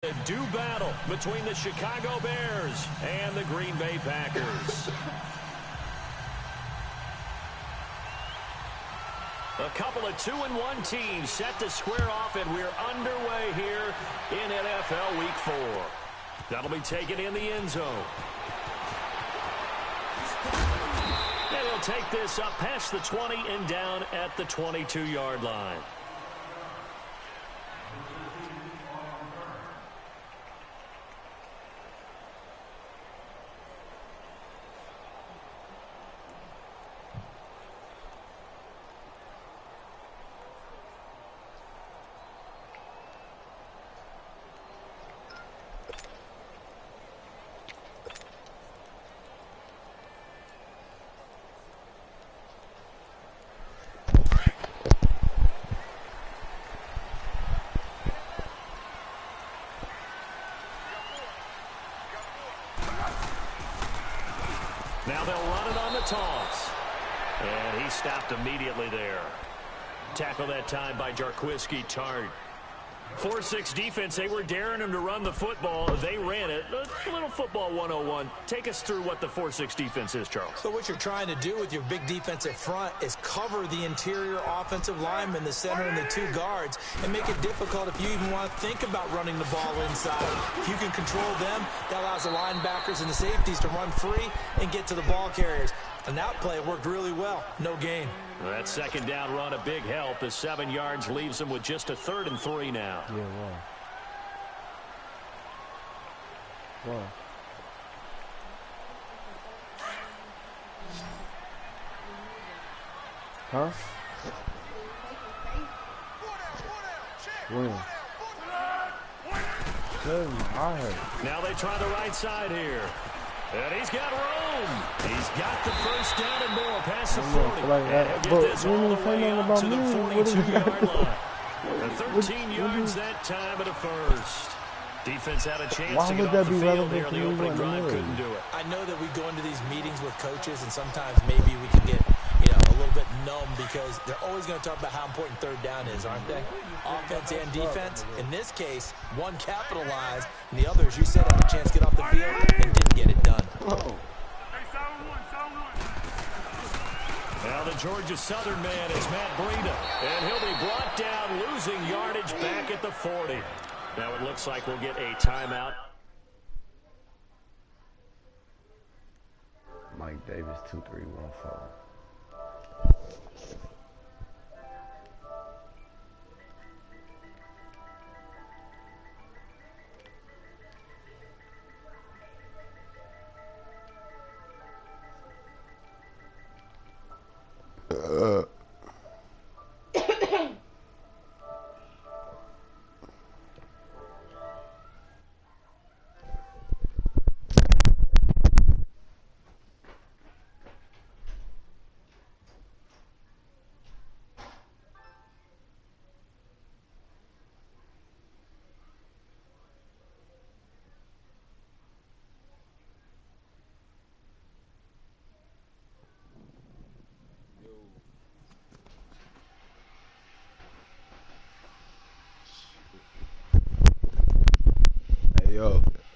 A due battle between the Chicago Bears and the Green Bay Packers. A couple of 2-1 teams set to square off, and we're underway here in NFL Week 4. That'll be taken in the end zone. And he'll take this up past the 20 and down at the 22-yard line. Now they'll run it on the toss. And he stopped immediately there. Tackle that time by Jarquiski Tart. 4-6 defense, they were daring him to run the football. They ran it. A little football 101. Take us through what the 4-6 defense is, Charles. So what you're trying to do with your big defensive front is cover the interior offensive lineman, the center, and the two guards, and make it difficult if you even want to think about running the ball inside. If you can control them, that allows the linebackers and the safeties to run free and get to the ball carriers. And that play worked really well. No gain. That second down run, a big help. The 7 yards leaves them with just a 3rd and 3 now. Yeah, wow. Huh? Win. Now they try the right side here. And he's got room. He's got the first down and more past the 40. And he'll get this all the way up to the 42-yard line. 13 yards that time at a first. Defense had a chance to get off the field here. The opening drive couldn't do it. I know that we go into these meetings with coaches, and sometimes maybe we can get, a little bit numb because they're always going to talk about how important 3rd down is, aren't they? Offense and defense. In this case, one capitalized, and the others, you said, had a chance to get off the field and didn't get it done. Now the Georgia Southern man is Matt Breida, and he'll be brought down, losing yardage back at the 40. Now it looks like we'll get a timeout. Mike Davis, 2314.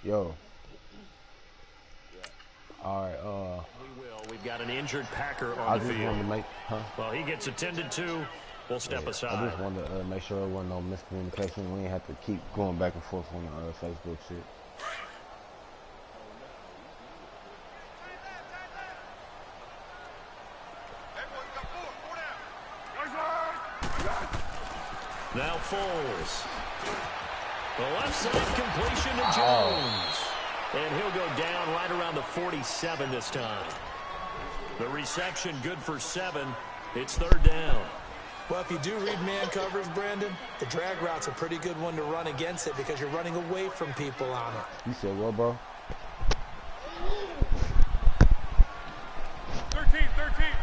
Yo. All right, We will. We've got an injured Packer on the field. I just wanted to make, Well, he gets attended to. We'll step aside. I just wanted to make sure there wasn't no miscommunication. We ain't have to keep going back and forth on the Facebook shit. Now Foles. The left side completion to Jones. And he'll go down right around the 47 this time. The reception good for 7. It's 3rd down. Well, if you do read man coverage, Brandon, the drag route's a pretty good one to run against it because you're running away from people on it. You said what, bro? 13.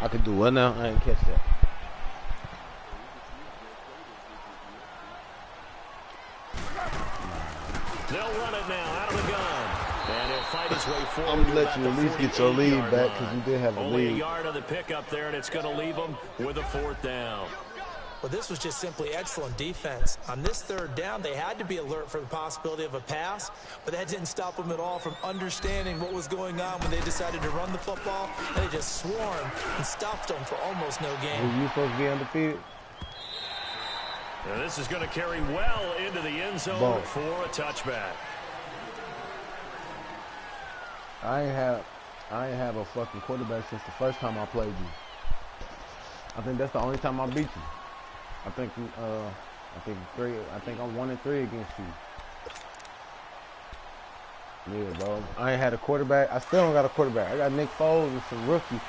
I could do what now? I didn't catch that. They'll run it now out of the gun. And he'll fight his way forward. I'm going to let you at least get your lead back because you did have a lead. Only a yard on the pickup there, and it's going to leave them with a 4th down. Well, this was just simply excellent defense. On this third down, they had to be alert for the possibility of a pass, but that didn't stop them at all from understanding what was going on when they decided to run the football, and they just swarmed and stopped them for almost no gain. Were you supposed to be undefeated? Now this is going to carry well into the end zone for a touchback. I ain't have a fucking quarterback since the first time I played you. I think that's the only time I beat you. I think I'm 1-3 against you. Yeah, bro. I ain't had a quarterback. I still don't got a quarterback. I got Nick Foles, it's a rookie.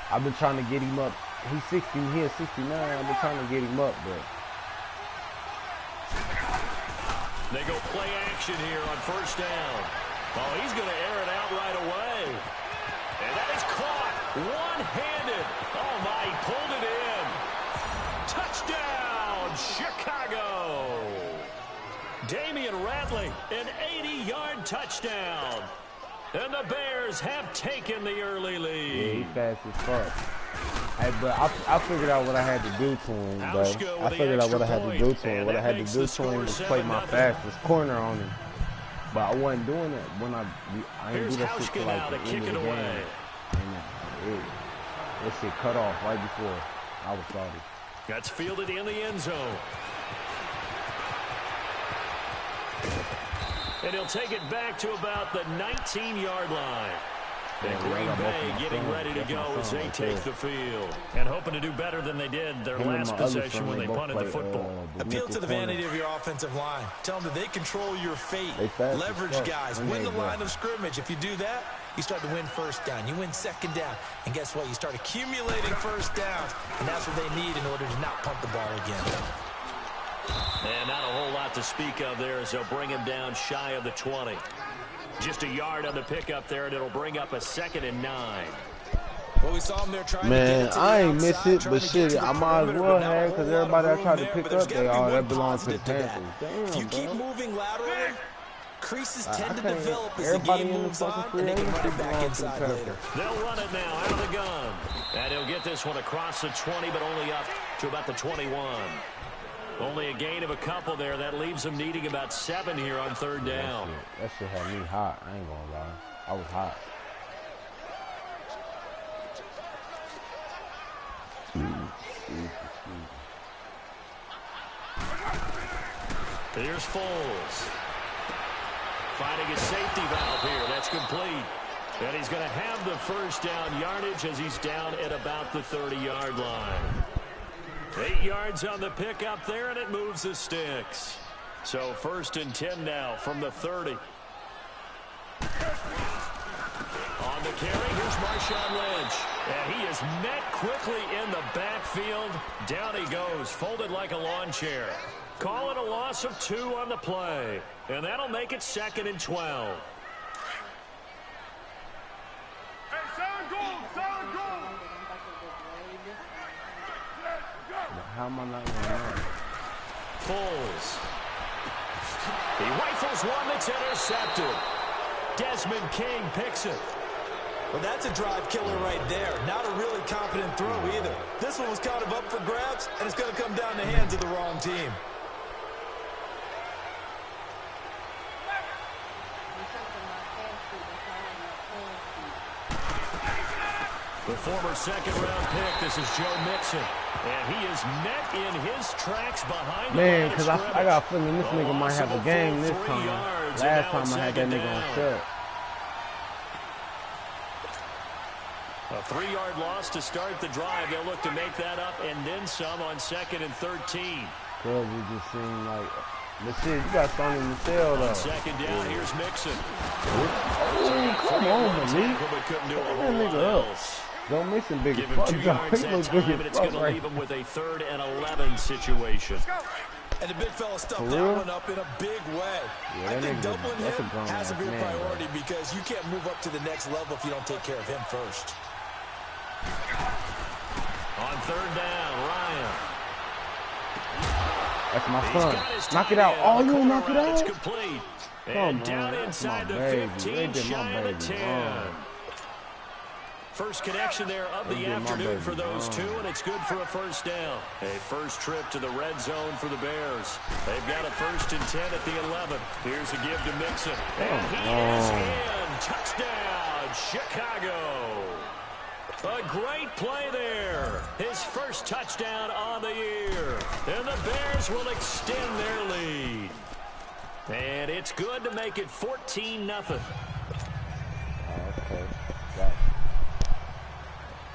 I've been trying to get him up. He's 60, he is 69. I've been trying to get him up, but they go play action here on first down. Oh, he's going to air it out right away. And that is caught one-handed. Oh, my, he pulled it in. Touchdown, Chicago. Damian Ratley, an 80-yard touchdown. And the Bears have taken the early lead. Yeah, he's fast as fuck. Hey, but I figured out what I had to do to him, bro. I figured out what I had to do to him. What I had to do to him was play my fastest corner on him. But I wasn't doing it when I didn't do that shit till like the end of the game. And that shit cut off right before I was started. That's fielded in the end zone. And he'll take it back to about the 19-yard line. And Green Bay getting ready to go as they take the field. And hoping to do better than they did their last possession when they punted the football. Appeal to the vanity of your offensive line. Tell them that they control your fate. Leverage guys. Win the line of scrimmage. If you do that, you start to win first down. You win second down. And guess what? You start accumulating first downs. And that's what they need in order to not punt the ball again. And not a whole lot to speak of there as they'll bring him down shy of the 20. Just a yard on the pickup there, and it'll bring up a 2nd and 9. Well, we saw him there trying Man, to get I ain't miss it, but shit, I might as well have, because everybody I tried to pick up, they all that belongs to the Panthers. If you keep moving laterally, creases tend to develop as the game moves on, and they can run it back inside later. They'll run it now out of the gun. And he'll get this one across the 20, but only up to about the 21. Only a gain of a couple there. That leaves them needing about 7 here on third down. That shit had me hot. I ain't gonna lie. I was hot. Here's Foles. Finding a safety valve here. That's complete. And he's going to have the first down yardage as he's down at about the 30-yard line. 8 yards on the pickup there, and it moves the sticks. So 1st and 10 now from the 30. On the carry, here's Marshawn Lynch. And he is met quickly in the backfield. Down he goes, folded like a lawn chair. Call it a loss of 2 on the play. And that'll make it 2nd and 12. How am I not going to know? Foles. He rifles one that's intercepted. Desmond King picks it. Well, that's a drive killer right there. Not a really confident throw either. This one was kind of up for grabs, and it's going to come down the hands of the wrong team. The former 2nd-round pick, this is Joe Mixon. And he is met in his tracks behind the line because I got a feeling this nigga might have a game this time. Last time I had that nigga on set. A 3-yard loss to start the drive. They'll look to make that up and then some on 2nd and 13. Cause it just seemed like, but shit, you got something in the cell though. On 2nd down, here's Mixon. Oh, come on, man. Couldn't do a that whole nigga lot up. else. Don't miss him, big Give him 2 yards that time, and it's going to leave him with a 3rd and 11 situation. And the big fella stuffed that one up in a big way. Yeah, I think doubling him has to be a priority because you can't move up to the next level if you don't take care of him first. On 3rd down, Ryan. That's my son. Knock it out. Oh, you don't knock it out? It's complete. And down inside the 15, shy of the 10. First connection there of the afternoon for those two, and it's good for a first down. A first trip to the red zone for the Bears. They've got a 1st and 10 at the 11. Here's a give to Mixon. And he is in. Touchdown, Chicago. A great play there. His first touchdown on the year. And the Bears will extend their lead. And it's good to make it 14-0. Okay.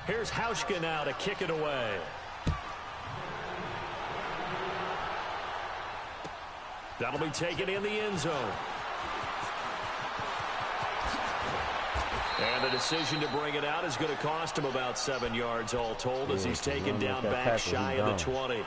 Here's Yayo now to kick it away. That'll be taken in the end zone. And the decision to bring it out is going to cost him about 7 yards all told as he's taken down back shy of the 20.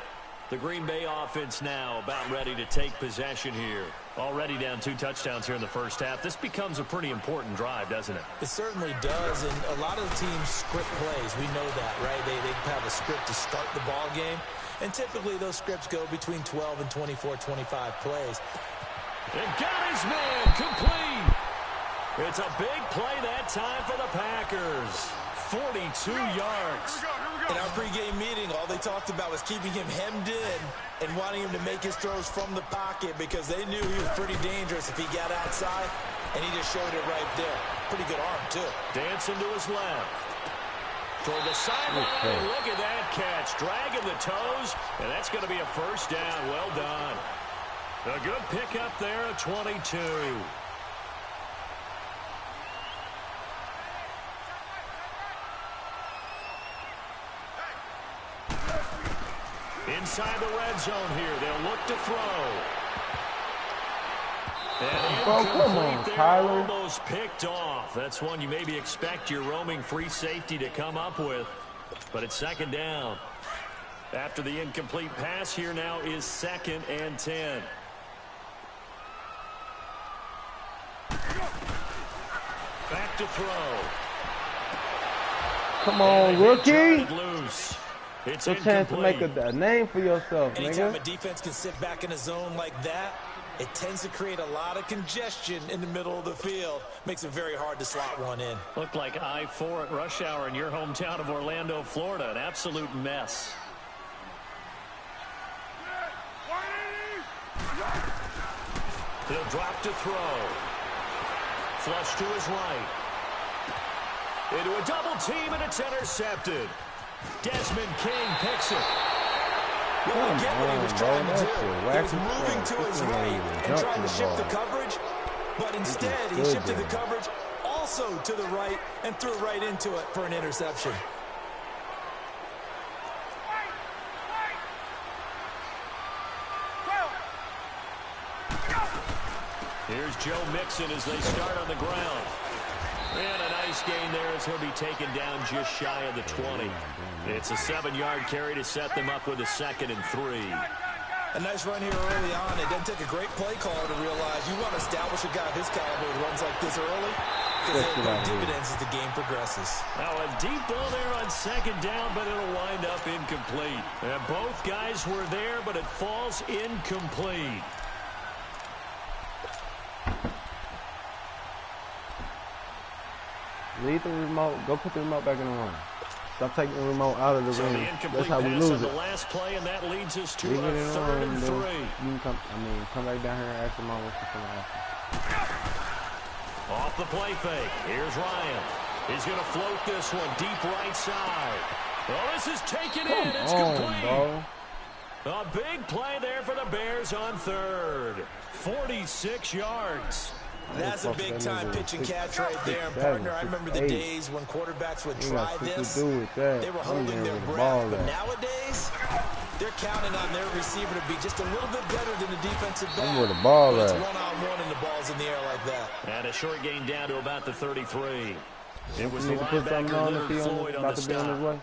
The Green Bay offense now about ready to take possession here. Already down 2 touchdowns here in the first half. This becomes a pretty important drive, doesn't it? It certainly does, and a lot of the teams script plays. We know that, right? They have a script to start the ball game, and typically those scripts go between 12 and 24, 25 plays. And got his man complete. It's a big play that time for the Packers. 42 yards. In our pregame meeting, all they talked about was keeping him hemmed in and wanting him to make his throws from the pocket because they knew he was pretty dangerous if he got outside, and he just showed it right there. Pretty good arm, too. Dancing to his left. Toward the sideline, look at that catch. Dragging the toes, and that's going to be a first down. Well done. A good pickup there at 22. Inside the red zone here. They'll look to throw. Bro, come on, Tyler. Almost picked off. That's one you maybe expect your roaming free safety to come up with. But it's 2nd down. After the incomplete pass, here now is 2nd and 10. Back to throw. Come on, rookie. Loose. It's a chance to make a name for yourself, Anytime nigga. a defense can sit back in a zone like that, it tends to create a lot of congestion in the middle of the field. Makes it very hard to slot one in. Looked like I-4 at rush hour in your hometown of Orlando, Florida. An absolute mess. He'll drop to throw. Flush to his right. Into a double team, and it's intercepted. Desmond King picks it. Well, I get what he was trying to do. He was moving to his right and trying to shift the coverage, but instead he shifted the coverage also to the right and threw right into it for an interception. Here's Joe Mixon as they start on the ground. And a nice gain there as he'll be taken down just shy of the 20. It's a 7-yard carry to set them up with a 2nd and 3. A nice run here early on. It doesn't take a great play caller to realize you want to establish a guy of his caliber who runs like this early because they'll pay dividends as the game progresses. Now a deep ball there on 2nd down, but it'll wind up incomplete. And both guys were there, but it falls incomplete. Leave the remote. Go put the remote back in the room. Stop taking the remote out of the room. That's how we lose it. The last play, and that leads us to a 3rd and 3. You can come back down here and ask the mom what she's going to ask you. Off the play fake. Here's Ryan. He's going to float this one deep right side. Well, this is taken in. It's complete. Bro. A big play there for the Bears on 3rd. 46 yards. That's a big-time pitch and catch right there. And, partner, I remember the days when quarterbacks would try this. They were holding their breath. But nowadays, they're counting on their receiver to be just a little bit better than the defensive back. Where the ball it's at? one-on-one and the ball's in the air like that. And a short gain down to about the 33. It was need the to put something on linebacker if Floyd he's on about the to be on his stop. way.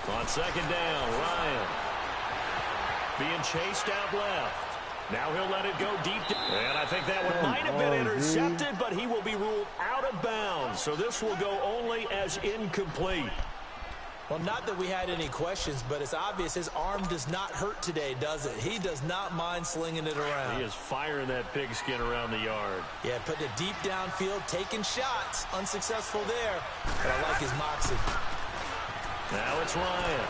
On 2nd down, Ryan being chased out left. Now he'll let it go deep. And I think that one might have been intercepted, but he will be ruled out of bounds. So this will go only as incomplete. Well, not that we had any questions, but it's obvious his arm does not hurt today, does it? He does not mind slinging it around. He is firing that pigskin around the yard. Yeah, putting it deep downfield, taking shots. Unsuccessful there, but I like his moxie. Now it's Ryan.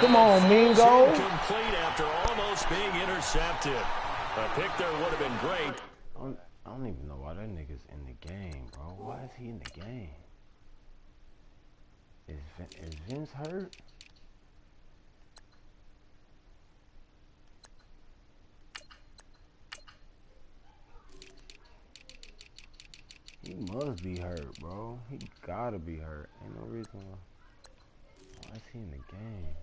Come on, Mingo. Incomplete after almost being intercepted. A pick there would have been great. I don't even know why that nigga's in the game, bro. Why is he in the game? Is Vince hurt? He must be hurt, bro. He gotta be hurt. Ain't no reason why is he in the game?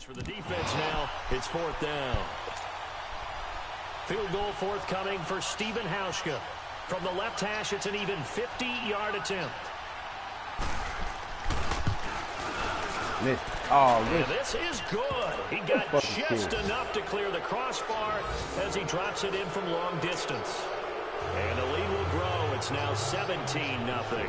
For the defense now, it's 4th down. Field goal forthcoming for Stephen Hauschka. From the left hash, it's an even 50-yard attempt. This is good. He got just enough to clear the crossbar as he drops it in from long distance. And the lead will grow. It's now 17-0.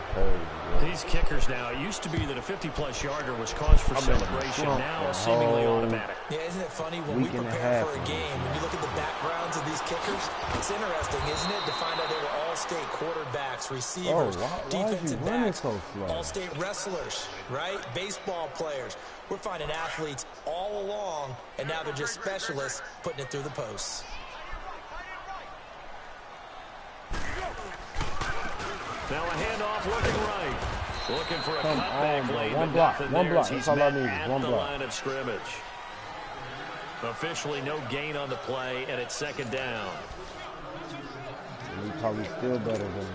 These kickers now, it used to be that a 50-plus yarder was cause for celebration. Now seemingly automatic. Yeah, isn't it funny when we prepare for a game, when you look at the backgrounds of these kickers, it's interesting, isn't it, to find out they were all-state quarterbacks, receivers, defensive backs, all-state wrestlers, right? Baseball players. We're finding athletes all along, and now they're just specialists putting it through the posts. Now a handoff looking right. Looking for a cutback lane. One block. That's all I need. One block. Line of scrimmage. Officially no gain on the play, and it's 2nd down. He's probably still better than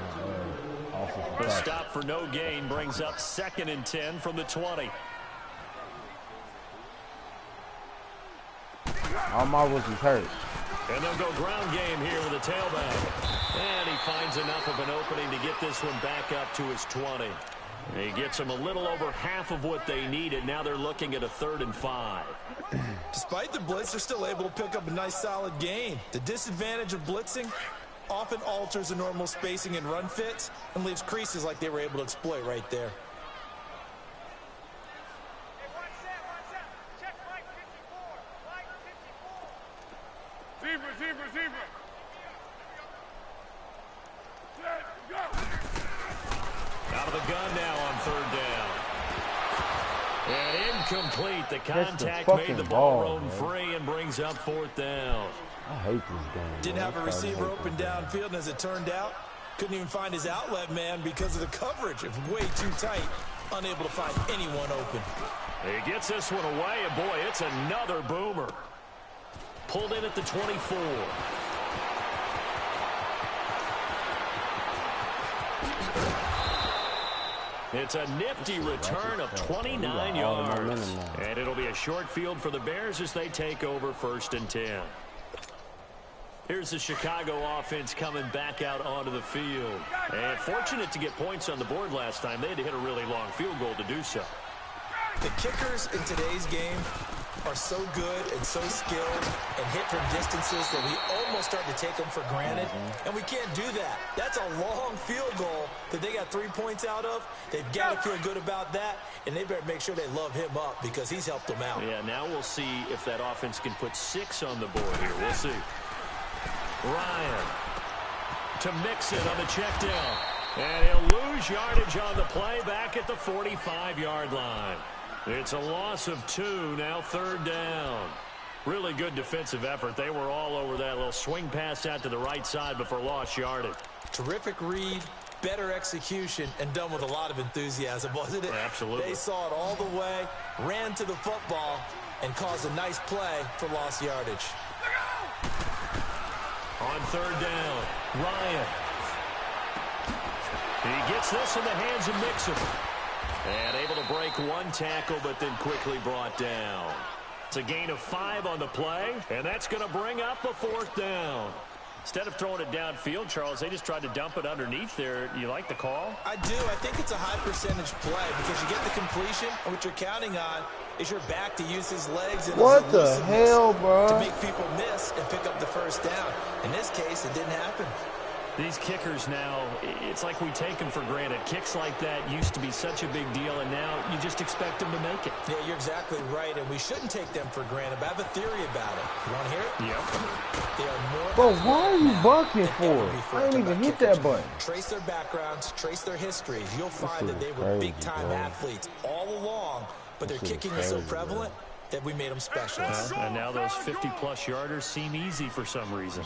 offensive. The stop for no gain brings up 2nd and 10 from the 20. Almar was hurt. And they'll go ground game here with a tailback. And he finds enough of an opening to get this one back up to his 20. He gets them a little over half of what they needed. Now they're looking at a 3rd and 5. Despite the blitz, they're still able to pick up a nice solid gain. The disadvantage of blitzing often alters the normal spacing and run fits and leaves creases like they were able to exploit right there. Zebra. Out of the gun now on 3rd down. And incomplete. The contact made the ball roam free and brings up 4th down. I hate this game. Didn't have a receiver open downfield, and as it turned out, couldn't even find his outlet man because of the coverage. It was way too tight. Unable to find anyone open. He gets this one away, and boy, it's another boomer. Pulled in at the 24. It's a nifty return of 29 yards. And it'll be a short field for the Bears as they take over 1st and 10. Here's the Chicago offense coming back out onto the field. And fortunate to get points on the board last time. They had to hit a really long field goal to do so. The kickers in today's game are so good and so skilled and hit from distances that we almost start to take them for granted. And we can't do that. That's a long field goal that they got 3 points out of. They've got to feel good about that, and they better make sure they love him up because he's helped them out. Yeah, now we'll see if that offense can put 6 on the board here. We'll see. Ryan to mix it on the check down. And he'll lose yardage on the play back at the 45-yard line. It's a loss of 2, now 3rd down. Really good defensive effort. They were all over that little swing pass out to the right side before lost yardage. Terrific read, better execution, and done with a lot of enthusiasm, wasn't it? Absolutely. They saw it all the way, ran to the football, and caused a nice play for lost yardage. On 3rd down, Ryan. He gets this in the hands of Mixon. And able to break one tackle, but then quickly brought down. It's a gain of 5 on the play, and that's going to bring up a 4th down. Instead of throwing it downfield, Charles, they just tried to dump it underneath there. You like the call? I do. I think it's a high percentage play because you get the completion, and what you're counting on is your back to use his legs and what the hell, bro? To make people miss and pick up the first down. In this case, it didn't happen. These kickers now, it's like we take them for granted. Kicks like that used to be such a big deal, and now you just expect them to make it. Yeah, you're exactly right, and we shouldn't take them for granted, but I have a theory about it. You want to hear it? Yep. They are more. Bro, why are you bucking for? I didn't even hit that button. Trace their backgrounds, trace their histories. You'll find that they were big-time athletes all along, but their kicking is so prevalent that we made them special. And now those 50-plus yarders seem easy for some reason.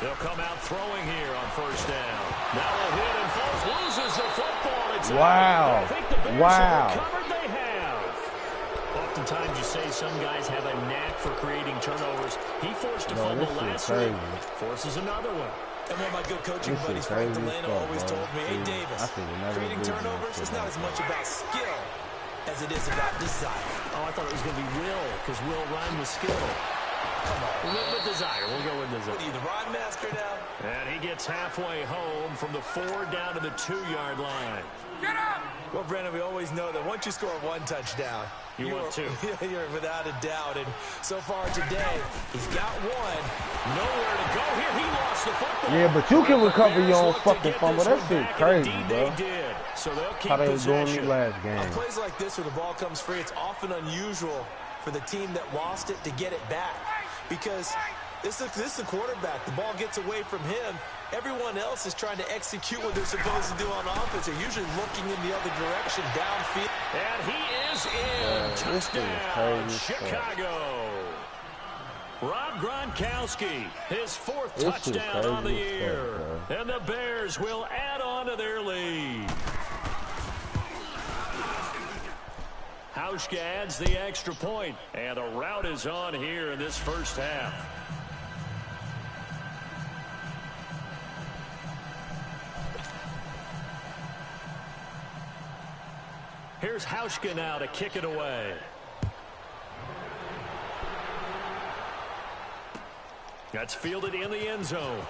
They'll come out throwing here on first down. Now a hit and falls, loses the football. It's wow. I think the Bears wow. have recovered. They have. Oftentimes you say some guys have a knack for creating turnovers. He forced a fumble last week. Forces another one. And one of my good coaching buddies, Frank Delano, always told me, hey, Davis, creating turnovers is not as much about skill as it is about desire. Oh, I thought it was going to be will, because will rhyme with skill. Come on, with desire. We'll go with desire. What are you, the rhyme master now? And he gets halfway home from the 4 down to the 2-yard line. Get up! Well, Brandon, we always know that once you score 1 touchdown, you want 2. You're without a doubt. And so far today, he's got 1. Nowhere to go here. He lost the football. Yeah, but you can recover your own fucking fumble. That shit crazy, bro. They did. So they'll keep how they was doing possession. the last game. On plays like this where the ball comes free, it's often unusual for the team that lost it to get it back. Because this is the quarterback. The ball gets away from him. Everyone else is trying to execute what they're supposed to do on offense. They're usually looking in the other direction, downfield. And he is in. Touchdown, Chicago. Rob Gronkowski, his 4th touchdown on the year. And the Bears will add on to their lead. Hauschka adds the extra point, and a rout is on here in this first half. Here's Hauschka now to kick it away. That's fielded in the end zone.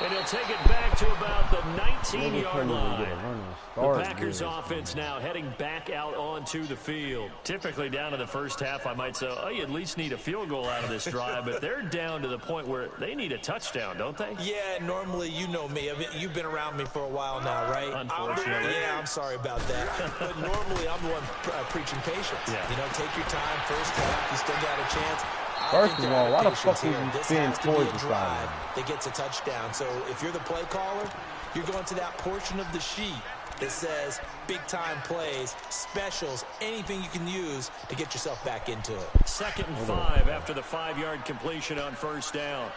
And he'll take it back to about the 19-yard line. The Packers offense now heading back out onto the field. Typically down in the first half, I might say, oh, you at least need a field goal out of this drive, but they're down to the point where they need a touchdown, don't they? Yeah, normally, you know me. I mean, you've been around me for a while now, right? Unfortunately. Yeah, I'm sorry about that. But normally, I'm the one preaching patience. Yeah. You know, take your time, first half, you still got a chance. First of all, why the fuck are you being towards the side? That gets a touchdown. So if you're the play caller, you're going to that portion of the sheet that says big-time plays, specials, anything you can use to get yourself back into it. 2nd and 5 after the 5-yard completion on first down.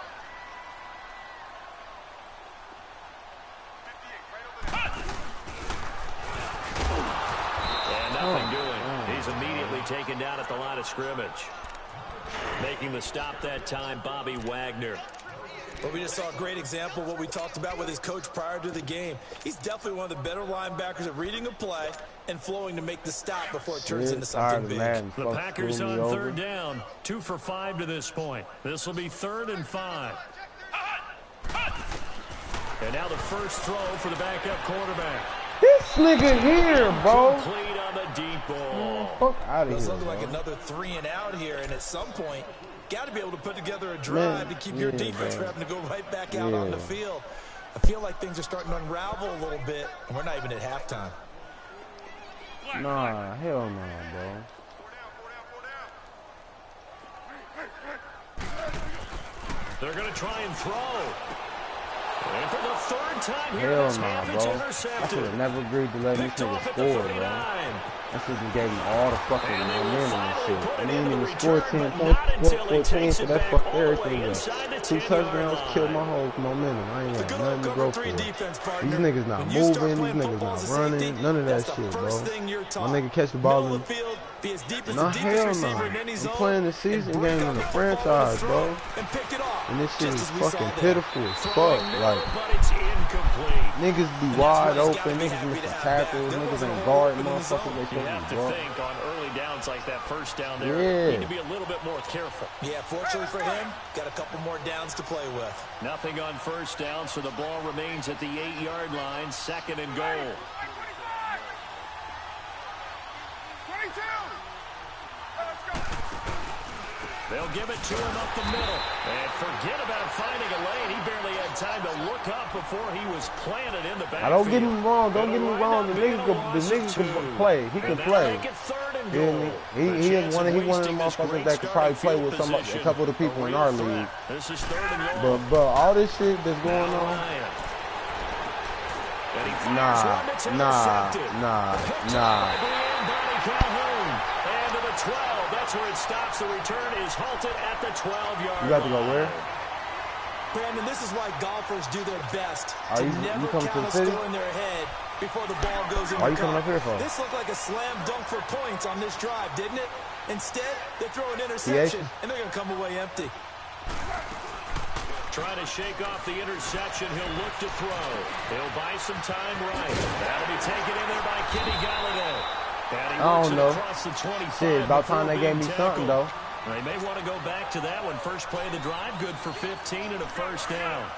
And nothing doing. He's immediately taken down at the line of scrimmage. Making the stop that time, Bobby Wagner. Well, we just saw a great example of what we talked about with his coach prior to the game. He's definitely one of the better linebackers at reading a play and flowing to make the stop before it turns into something big. The Packers on 3rd down, 2 for 5 to this point. This will be 3rd and 5. And now the first throw for the backup quarterback. This nigga here, bro. Complete on the deep ball. Fuck out of here. It's looking like another 3 and out here, and at some point, got to be able to put together a drive to keep your defense from having to go right back out on the field. I feel like things are starting to unravel a little bit, and we're not even at halftime. Nah, hell no, bro. They're going to try and throw. And for the 3rd time here hell this half, no, it's bro. intercepted. I should have never agreed to let this nigga score, bro. That shit just gave him all the fucking momentum and shit. And then he scored 10 points, 14, so that fucked everything up. 2 touchdowns killed my whole momentum. I ain't got nothing to go for. These niggas not moving, these niggas not running, none of that shit, bro. My nigga catch the ball and Be as deep as No, the deepest hell receiver no. in any I'm zone. playing the season game in the franchise, bro. And pick it off. And this shit Just is as we saw fucking there. pitiful as fuck. Throwing Like, middle, but it's incomplete. niggas be And wide that's what he's open, gotta be niggas happy missing to have tackles, back. There niggas wasn't ain't a guarding hole in the zone. motherfuckers. They You have supposed to to guard. think on early downs like that first down there, Yeah. need to be a little bit more careful. Yeah, fortunately for him, got a couple more downs to play with. Nothing on first down, so the ball remains at the 8-yard line, 2nd and goal. They'll give it to him up the middle. And forget about finding a lane. He barely had time to look up before he was planted in the backfield. I don't get me wrong. Don't get me wrong. The nigga can play. He can play. He is one of them motherfuckers that could probably play with a couple of the people in our league. This is 3rd and goal. But all this shit that's going on, nah. And to the 12. That's where it stops. The return is halted at the 12-yard line. You got to go where? Brandon, this is why golfers do their best to never count a score in their head before the ball goes in the cup. Why you coming up here for? This looked like a slam dunk for points on this drive, didn't it? Instead, they throw an interception, and they're going to come away empty. Trying to shake off the interception. He'll look to throw. He'll buy some time right. That'll be taken in there by Kenny Galladay. I don't know. Shit, about time they gave me something, though. They may want to go back to that one. First play of the drive, good for 15 and a first down.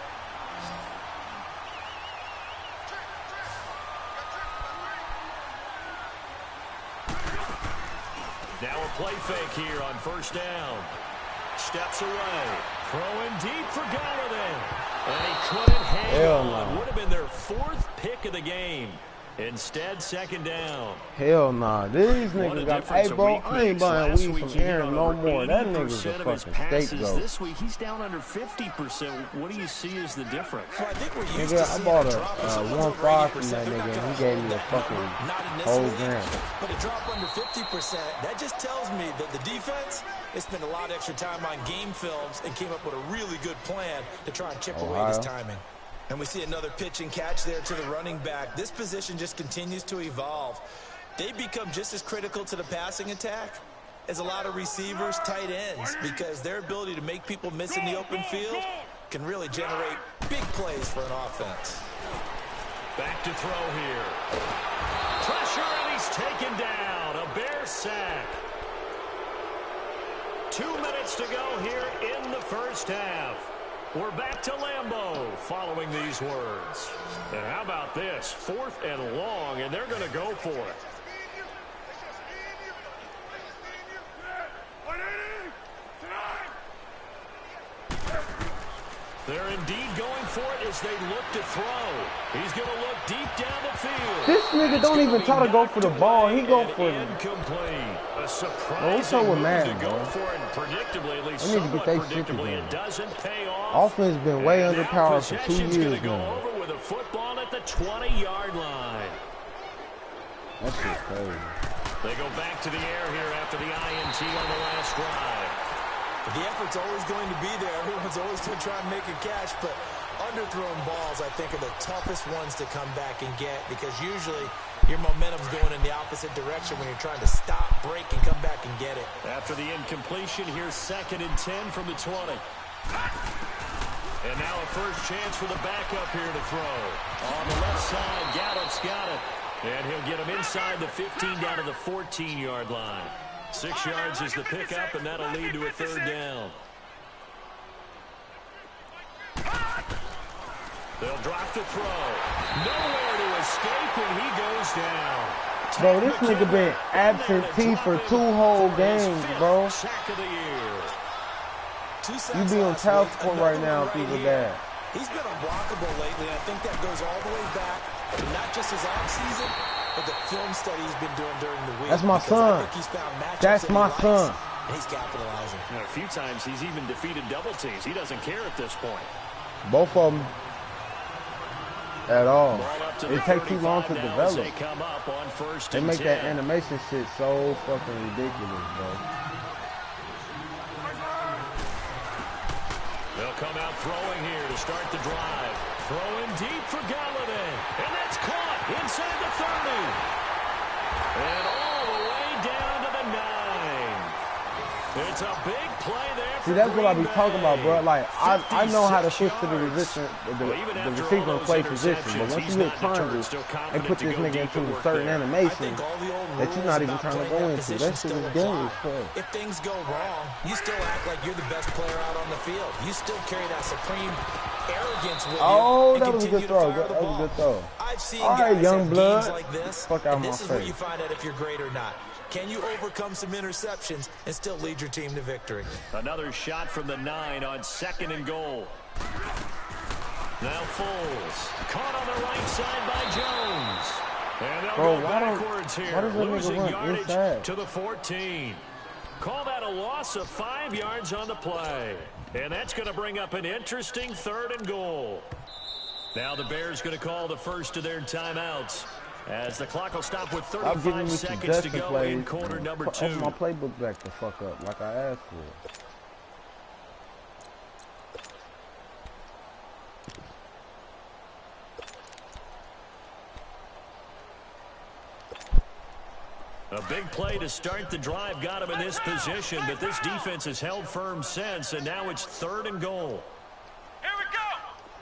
Now a play fake here on first down. Steps away. Throwing deep for Galladay. And he couldn't hang on. Would have been their 4th pick of the game. Instead, 2nd down. Hell nah. These niggas got, hey, bro, I ain't buying weed from Aaron no more. That nigga's a fucking scapegoat. This week, he's down under 50%. What do you see as the difference? Well, I think we're used nigga, to I bought a 1.5 from that nigga. He gave me a fucking whole grand. But a drop under 50%, that just tells me that the defense, they spent a lot of extra time on game films and came up with a really good plan to try and chip away this timing. And we see another pitch and catch there to the running back. This position just continues to evolve. They become just as critical to the passing attack as a lot of receivers, tight ends, because their ability to make people miss in the open field can really generate big plays for an offense. Back to throw here. Pressure, and he's taken down. A Bear sack. 2 minutes to go here in the first half. We're back to Lambeau following these words. And how about this? 4th and long, and they're going to go for it. They're indeed going for it as they look to throw. He's going to look deep down the field. This nigga don't even try to go for the ball. He go for it. Incomplete. A surprising move to go for it, and predictably, at least somewhat predictably, it doesn't pay off. Offense been way underpowered for 2 years now. now. Over with a football at the 20-yard line. That shit's crazy. They go back to the air here after the INT on the last drive. The effort's always going to be there. Everyone's always going to try and make a catch, but underthrown balls, I think, are the toughest ones to come back and get because usually your momentum's going in the opposite direction when you're trying to stop, break, and come back and get it. After the incompletion, here's 2nd and 10 from the 20. And now a first chance for the backup here to throw. On the left side, Gallup's got it. And he'll get him inside the 15 down to the 14-yard line. 6 yards is the pickup, and that'll lead to a 3rd down. They'll drop the throw. Nowhere to escape, and he goes down. Bro, this nigga been absentee for 2 whole games, bro. Sack of the year. You be on child support right now, people that. He's been unblockable lately, and I think that goes all the way back to not just his offseason, but the film study he's been doing during the week. That's my son. That's my son. And he's capitalizing. A few times he's even defeated double teams. He doesn't care at this point. Both of them. At all. It takes too long to develop. They make that animation shit so fucking ridiculous, bro. They'll come out throwing here to start the drive. Throwing deep for Galladay. And that's caught inside the 30. And all the way down to the It's a big play there. See, that's what I be talking about, bro. Like, I know how to switch to the resistance, the receiver play position, but once you hit triangle and put this nigga into a certain animation that you're not even trying to go into, that shit is dangerous. If things go wrong, you still act like you're the best player out on the field. You still carry that supreme arrogance with you. Oh, that was a good throw. That was a good throw. I've seen all right, guys young blood. Like this, fuck out and my this is face. where you find out if you're great or not. Can you overcome some interceptions and still lead your team to victory? Another shot from the 9 on 2nd and goal. Now Foles, caught on the right side by Jones. And they'll go backwards here, losing yardage inside to the 14. Call that a loss of 5 yards on the play. And that's going to bring up an interesting 3rd and goal. Now the Bears going to call the first of their timeouts, as the clock will stop with 35 seconds to go in quarter number 2. Open my playbook back the fuck up like I asked for. A big play to start the drive got him in this position, but this defense has held firm since, and now it's 3rd and goal. Here we go.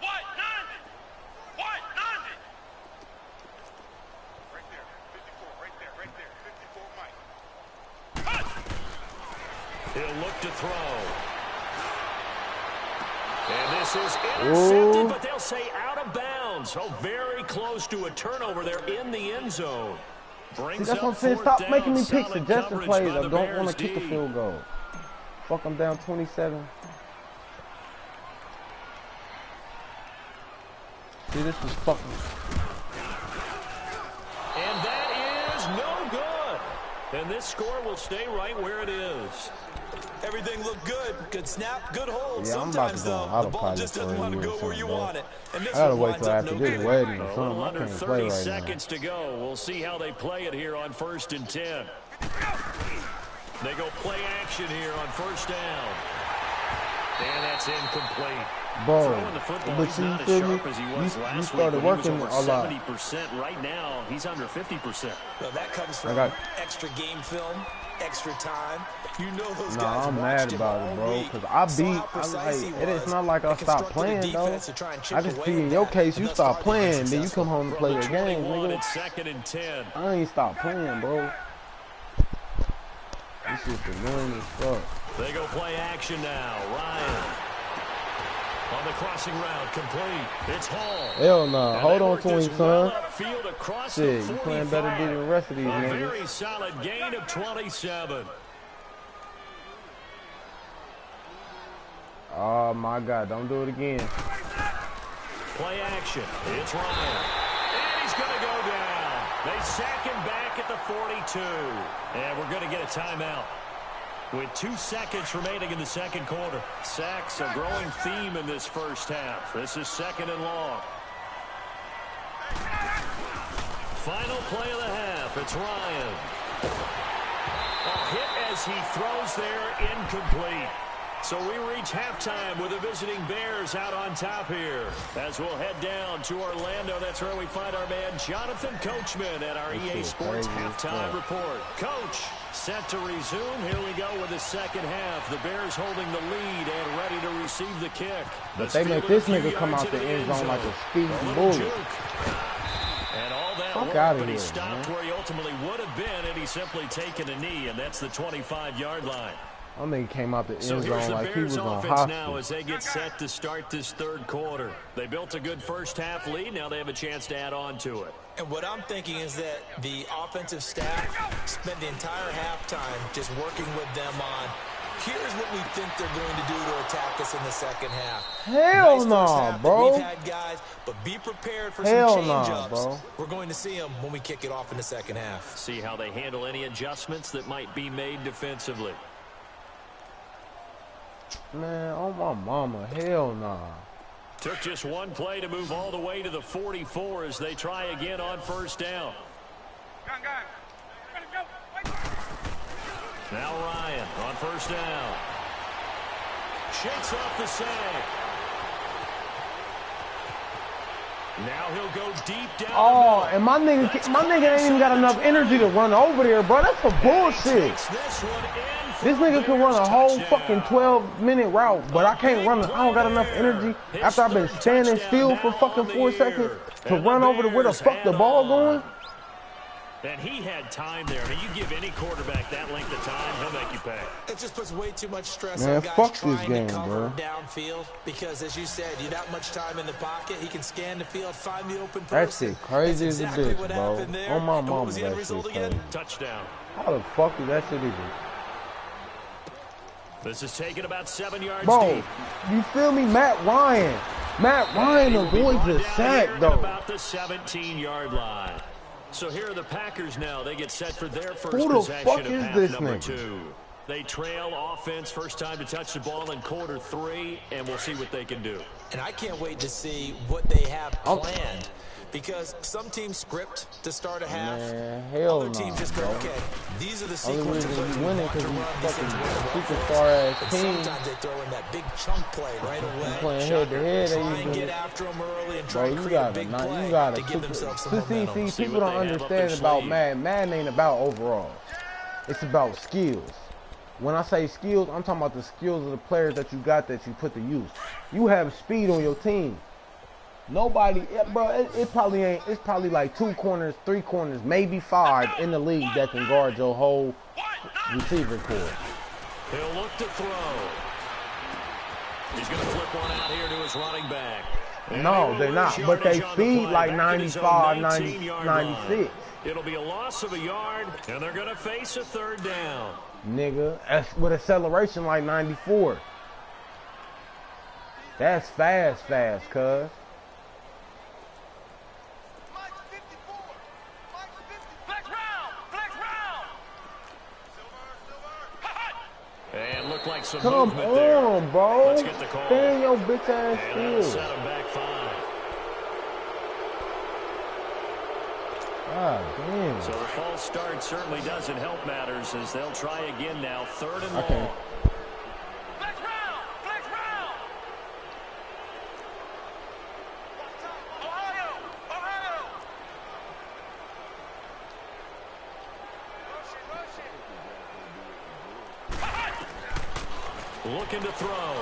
What? None. What? None. Right there. 54. Right there. Right there. 54, Mike. He'll look to throw. And this is intercepted, but they'll say out of bounds. Oh, very close to a turnover there in the end zone. See, that's what I'm saying. Stop making me pick suggested plays. I don't want to kick the field goal. Fuck, I'm down 27. See, this was fucking. And that is no good. And this score will stay right where it is. Everything looked good. Good snap, good hold. Yeah, sometimes, though, the ball just doesn't want to go where you want it. And this I gotta wait till after this wedding or a something. little I under can't 30 play right seconds to go. We'll see how they play it here on 1st and 10. They go play action here on 1st down. And that's incomplete. Bro, the football, but he's you not as feel sharp me? as he was last You started week. working He was a over lot. 70%. Right now, he's under 50%. Well, that comes from extra game film, extra time. You know those guys. I'm mad about it, bro, because it's not like I stopped playing, though. I just see in your case, you stop playing, then you come home and play the game, nigga. 2nd and 10. I ain't stopped playing, bro. This is annoying as fuck. They go play action now. Ryan on the crossing route, complete. It's Hall. Hell no. Hold on to him, son. Shit, you playing better than the rest of these niggas. A very solid gain of 27. Oh my God, don't do it again. Play action. It's Ryan. And he's going to go down. They sack him back at the 42. And we're going to get a timeout with 2 seconds remaining in the 2nd quarter. Sacks, a growing theme in this first half. This is 2nd and long. Final play of the half. It's Ryan. A hit as he throws there, incomplete. So we reach halftime with the visiting Bears out on top here. As we'll head down to Orlando, that's where we find our man Jonathan Coachman at our EA Sports Halftime Report. Coach, set to resume. Here we go with the 2nd half. The Bears holding the lead and ready to receive the kick. But they make this nigga come out the end zone like a speedy bullet. And all that Fuck work, out of but he here, stopped man. where he ultimately would have been, and he's simply taken a knee, and that's the 25-yard line. I think he came out the end So here's zone the like he Bears was on offense now hospital. as they get set to start this 3rd quarter. They built a good first half lead. Now they have a chance to add on to it. And what I'm thinking is that the offensive staff spent the entire halftime just working with them on, here's what we think they're going to do to attack us in the 2nd half. Hell no, bro. We've had guys, but be prepared for Hell some change-ups. bro. We're going to see them when we kick it off in the 2nd half. See how they handle any adjustments that might be made defensively. Man, oh my mama, hell nah. Took just one play to move all the way to the 44 as they try again on 1st down. Now Ryan on 1st down. Shakes off the sack. Now he'll go deep down. Oh, and my nigga ain't even got enough energy to run over there, bro. That's some bullshit. This nigga can run a whole fucking 12-minute route, but I can't run. I don't got enough energy after I've been standing still for fucking 4 seconds to run over to where the fuck the ball going. And he had time there. I mean, you give any quarterback that length of time, he'll make you pay. It just puts way too much stress Man, on guys fuck trying this game, to cover bro. downfield. Because, as you said, you that much time in the pocket, he can scan the field, find the open person. That shit crazy as a bitch, bro. On my mama, was the that end result shit again? crazy. Touchdown. How the fuck is that shit even? This is taken about 7 yards Bro, deep. you feel me? Matt Ryan avoids a sack, though. About the 17-yard line. So here are the Packers now. They get set for their first Who the possession fuck of is half this number nigga? 2. They trail offense, first time to touch the ball in quarter 3, and we'll see what they can do. And I can't wait to see what they have planned. Because some teams script to start a half. Man, hell Other teams just go, bro. okay, these are the Only sequence of reason plays he's we winning want to because run. he's These things fucking work well superstar ass and team. sometimes they throw in that big chunk play right away. Playing head to head, Try they and get even. after them early and try Bro, and you create a got big to, play you got to give themselves some see, momentum. people don't understand about Madden. Madden ain't about overall. It's about skills. When I say skills, I'm talking about the skills of the players that you got that you put to use. You have speed on your team. Nobody, bro, it probably ain't, it's probably like 2 corners, 3 corners, maybe 5 in the league that can guard your whole receiver core. He'll look to throw. He's going to flip one out here to his running back. No, they're not, but they speed like 95, 96. It'll be a loss of a yard, and they're going to face a 3rd down. Nigga, that's with acceleration like 94. That's fast, cuz. And look like some Come movement on, there. bro. Let's get the call. Stay in your bitch ass And that'll still. set him back 5. God damn. So the false start certainly doesn't help matters as they'll try again now. 3rd and long. Okay. Flex round! Flex round! Ohio! Ohio! Looking to throw.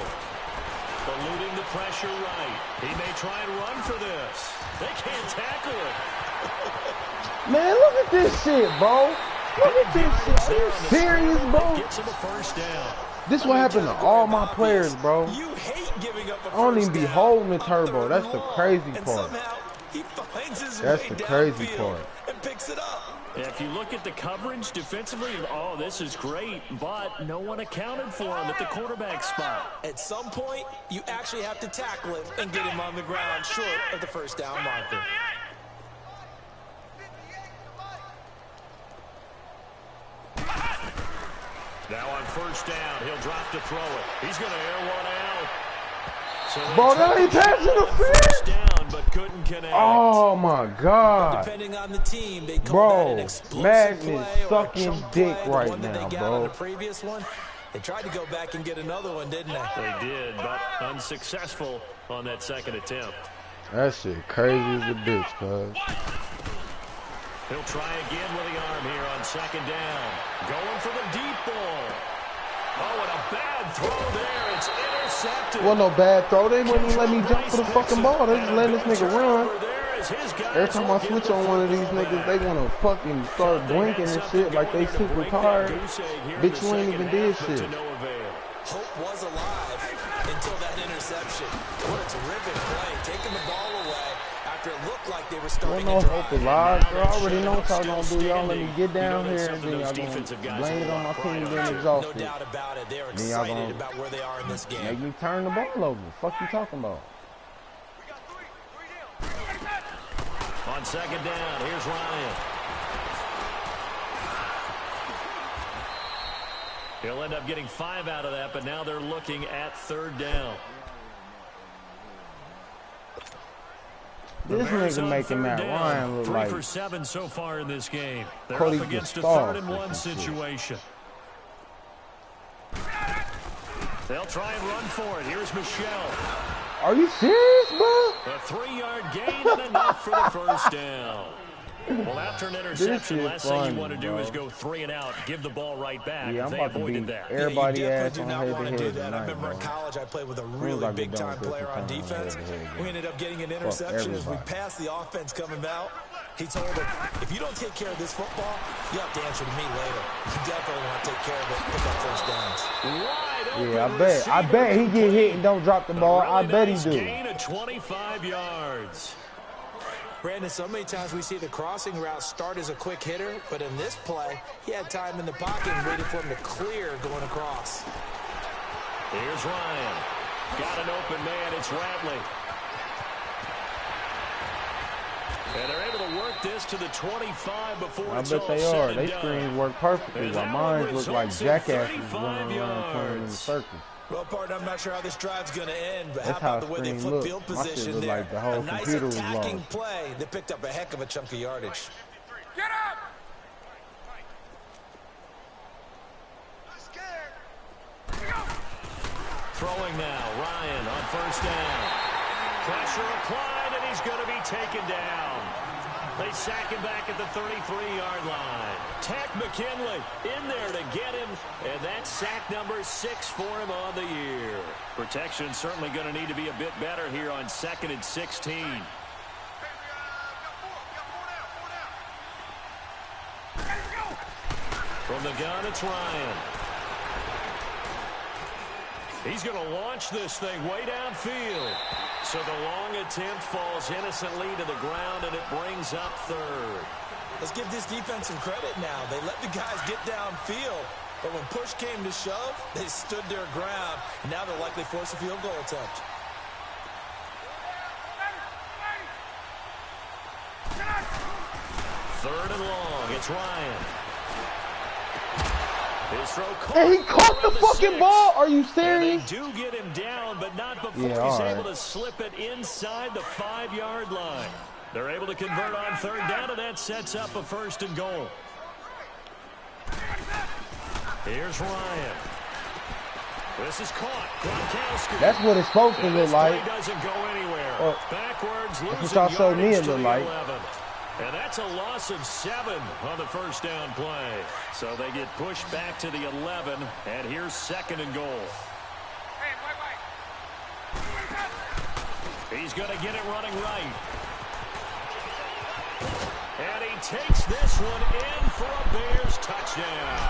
Eluding the pressure right. He may try and run for this. They can't tackle it. Man, look at this shit, bro. Look at this shit. Are you serious, bro? Gets him a 1st down. This what happened to all my players, bro. You hate giving up a I don't even first be down holding the on turbo. 3rd That's and the long. crazy And part. somehow he finds his That's way the crazy downfield part. and picks it up. If you look at the coverage defensively, oh, this is great, but no one accounted for him at the quarterback spot. At some point, you actually have to tackle him and get him on the ground short of the 1st down marker. Now on 1st down, he'll drop to throw it. He's going to air one out. So Bro, that ain't passing the first field. down, but couldn't connect. Oh my God. Depending on the team, they call Bro, that an explosive Madden play is or a sucking chunk dick play, the right one that now, they got bro. on the previous one. They tried to go back and get another one, didn't they? They did, but unsuccessful on that 2nd attempt. That shit crazy as a bitch, cuz. He'll try again with the arm here on 2nd down. Going for the deep ball. Oh, and a bad throw there. It's intercepted. Wasn't no bad throw. They wouldn't even let me jump for the fucking ball. They just letting this nigga run. Every time I switch on one of these niggas, they want to fucking start blinking and shit like they super tired. Bitch, you ain't even did shit. Hope was alive until that interception. What a terrific play, taking the ball away after it looked like they were starting no to hope drive. alive, bro. I already know what y'all gonna do. Y'all let me get down here and then y'all gonna blame it on my team being No exhausted. doubt about it. They're Then y'all excited gonna about where they are in this game. make me turn the ball over. Fuck you talking about? On 2nd down, here's Ryan. He'll end up getting 5 out of that, but now they're looking at 3rd down. This nigga making Matt Ryan look 3 like for 7 so far in this game. They're Cody up against a Gustave 3rd and 1 or some shit. situation. They'll try and run for it. Here's Michelle. Are you serious, bro? A 3-yard gain and enough for the first down. Well, after an interception, last thing you want to do is go 3 and out, give the ball right back. Yeah, I'm they about to avoided beat that. everybody ass do on not want to do head-to-head that. I tonight, remember in bro. college I played with a really big-time player on defense. We ended up getting an interception as we passed the offense coming out. He told him, if you don't take care of this football, you have to answer to me later. You definitely want to take care of it, pick up first downs. Yeah, I bet he get hit and don't drop the ball. I bet he do. Gain of 25 yards. Brandon, so many times we see the crossing route start as a quick hitter, but in this play, he had time in the pocket and waited for him to clear going across. Here's Ryan. Got an open man. It's Radley. And they're able to work this to the 25 before it's all said and done. I bet they are. They screens work perfectly. While mine look like jackasses running around playing in the circle. Well, partner, I'm not sure how this drive's going to end, but that's how about the way they flip field position there? Like the whole a nice attacking play that picked up a heck of a chunk of yardage. Get up! Throwing now, Ryan on first down. Pressure applied, and he's going to be taken down. They sack him back at the 33-yard line. Tack McKinley in there to get him, and that's sack number 6 for him on the year. Protection certainly going to need to be a bit better here on 2nd and 16. From the gun, it's Ryan. He's going to launch this thing way downfield. So the long attempt falls innocently to the ground, and it brings up 3rd. Let's give this defense some credit now. They let the guys get downfield, but when push came to shove, they stood their ground. And now they'll likely force a field goal attempt. Third and long. It's Ryan. His throw caught. And he caught the fucking 6. ball. Are you serious? And they do get him down, but not before he's able to slip it inside the 5-yard line. They're able to convert on 3rd down, and that sets up a 1st and goal. Here's Ryan. This is caught. Gronkowski. That's what it's supposed to look like. Doesn't go anywhere. Backwards, losing y'all showed me it to look like. 11. And that's a loss of 7 on the first down play. So they get pushed back to the 11, and here's 2nd and goal. He's going to get it running right. And he takes this one in for a Bears touchdown.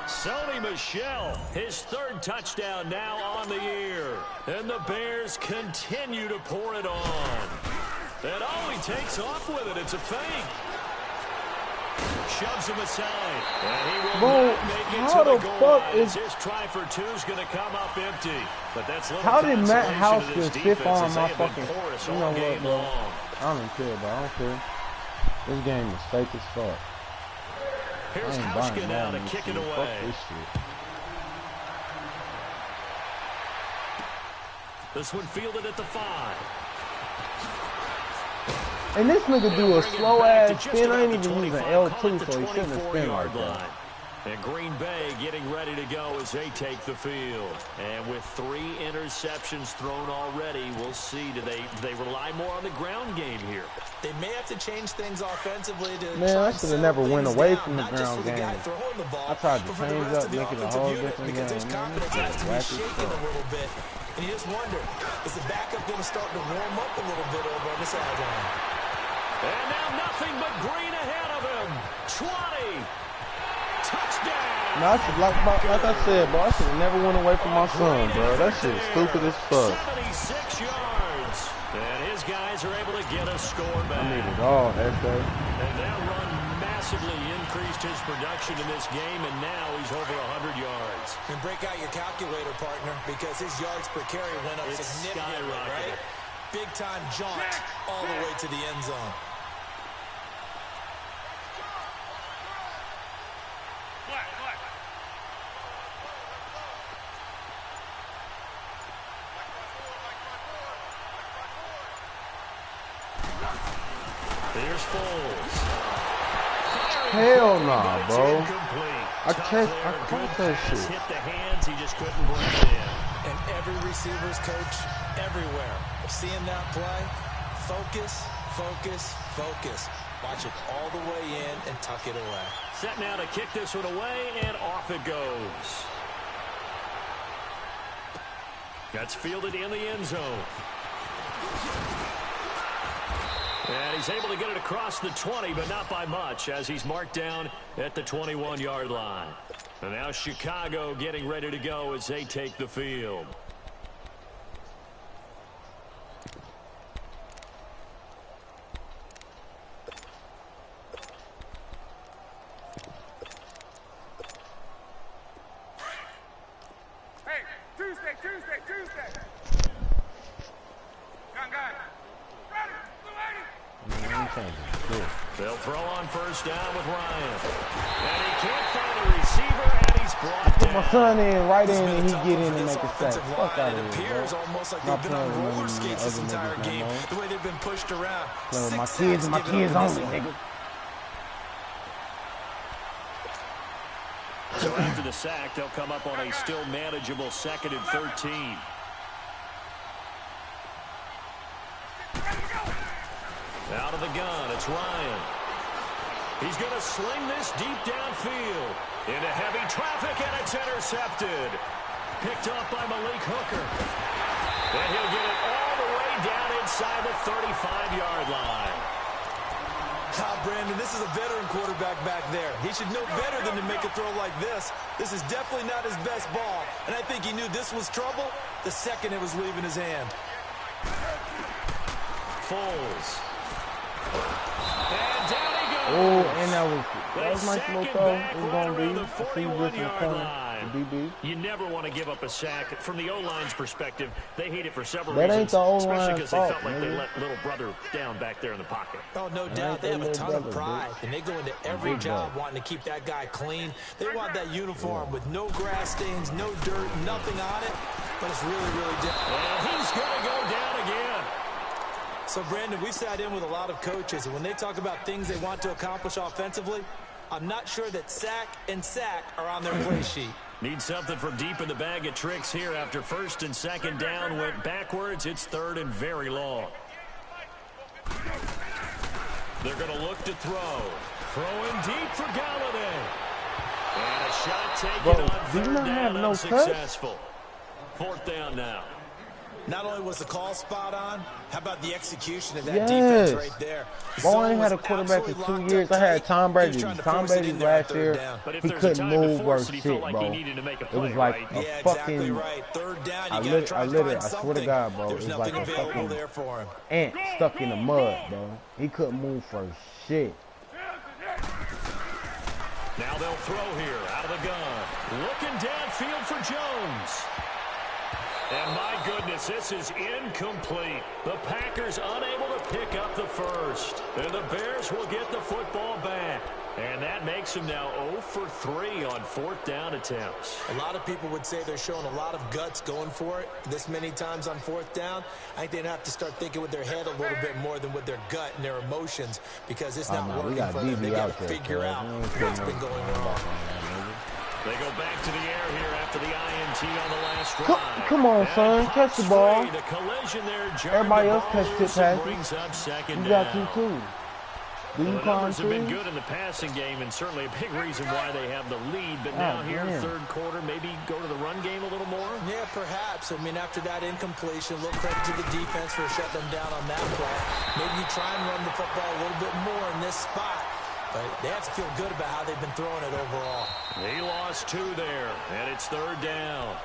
Sony Michel, his 3rd touchdown now on the year. And the Bears continue to pour it on. And he takes off with it. It's a fake. Shoves him aside. And he will not make it to the goal line. His try for 2 is going to come up empty. But that's how did Matt House just stiff on my fucking... You know what, bro? I don't care, bro. I don't care. This game is fake as fuck. Here's Hauschka now to kick it away. Fuck this shit. This one fielded at the 5. And this nigga do a slow-ass spin. I ain't even using L2, so he shouldn't have spin like that. And Green Bay getting ready to go as they take the field. And with 3 interceptions thrown already, we'll see. Do they rely more on the ground game here? They may have to change things offensively to... Man, I should have never went away from the ground game. I tried to change up, make it a whole different game. His confidence has to be shaken a little bit. And you just wonder, is the backup going to start to warm up a little bit over on the sideline? And now nothing but green ahead of him. 20. Touchdown. No, like I said, bro, I should have never went away from my son, bro. That shit is stupid as fuck. 76 yards. And his guys are able to get a score back. I need it all, FA. And that run massively increased his production in this game, and now he's over 100 yards. And break out your calculator, partner, because his yards per carry went up significantly, right? Big-time jaunt all the way to the end zone. Here's Foles. Hell nah, bro. I caught that shit. Hit the hands, he just couldn't bring it in. And every receiver's coach everywhere. Seeing that play, focus, focus, focus. Watch it all the way in and tuck it away. Set now to kick this one away, and off it goes. That's fielded in the end zone. And he's able to get it across the 20, but not by much, as he's marked down at the 21-yard line. And now Chicago getting ready to go as they take the field. Hey, Tuesday. Gun. Ready, They'll throw on first down with Ryan. And he can't find a receiver, and he's brought down. My son in right in, and he get in and make a sack. Fuck out It of here, appears bro. almost like Not they've been on playing with roller none of skates them this other entire niggas no game. more. The way they've been pushed around. Playing with my 6 kids and my sacks given kids up in only, this one. nigga. So after the sack, they'll come up on a still manageable 2nd and 13. Out of the gun, it's Ryan. He's going to sling this deep downfield into heavy traffic, and it's intercepted. Picked up by Malik Hooker. And he'll get it all the way down inside the 35-yard line. Brandon, this is a veteran quarterback back there. He should know better than to make a throw like this. This is definitely not his best ball, and I think he knew this was trouble the second it was leaving his hand. Foles. And down he goes. Oh, and that was my little throw. It was going to be. The I see you listen to 41-yard line. DB. You never want to give up a sack. From the O-line's perspective, they hate it for several That reasons. ain't the O-line's especially because they fault, felt like they nigga. let little brother down back there in the pocket. Oh, no doubt. They have a ton of pride, and they go into every job wanting to keep that guy clean. They want that uniform with no grass stains, no dirt, nothing on it, but it's really, really different. And he's going to go down again. So, Brandon, we've sat in with a lot of coaches, and when they talk about things they want to accomplish offensively, I'm not sure that sack and sack are on their play sheet. Need something from deep in the bag of tricks here after 1st and 2nd down went backwards. It's 3rd and very long. They're going to look to throw. Throwing deep for Galladay. And a shot taken on 3rd down, unsuccessful. 4th down now. Not only was the call spot on, how about the execution of that defense right there? Bro, I ain't had a quarterback for 2 years. I had Tom Brady. Tom Brady last year, he couldn't move worth shit, bro. It was like a fucking, I swear to God, bro, it was like a fucking ant stuck in the mud, bro. He couldn't move for shit. Now they'll throw here out of the gun. Looking downfield for Jones. And my goodness, this is incomplete. The Packers unable to pick up the first. And the Bears will get the football back. And that makes them now 0 for 3 on 4th down attempts. A lot of people would say they're showing a lot of guts going for it this many times on 4th down. I think they'd have to start thinking with their head a little bit more than with their gut and their emotions, because it's not working for them. They got to figure out what's been going wrong. They go back to the air here after the INT on the last drive. Come on, son. Catch the ball. The collision there, everybody else catch tip passes. Brings up 2nd you got down. to, too. Do you the numbers have too? been good in the passing game, and certainly a big reason why they have the lead. But now here, 3rd quarter, maybe go to the run game a little more? Yeah, perhaps. I mean, after that incompletion, a little credit to the defense for shutting them down on that play. Maybe you try and run the football a little bit more in this spot. But they have to feel good about how they've been throwing it overall. He lost 2 there, and it's 3rd down.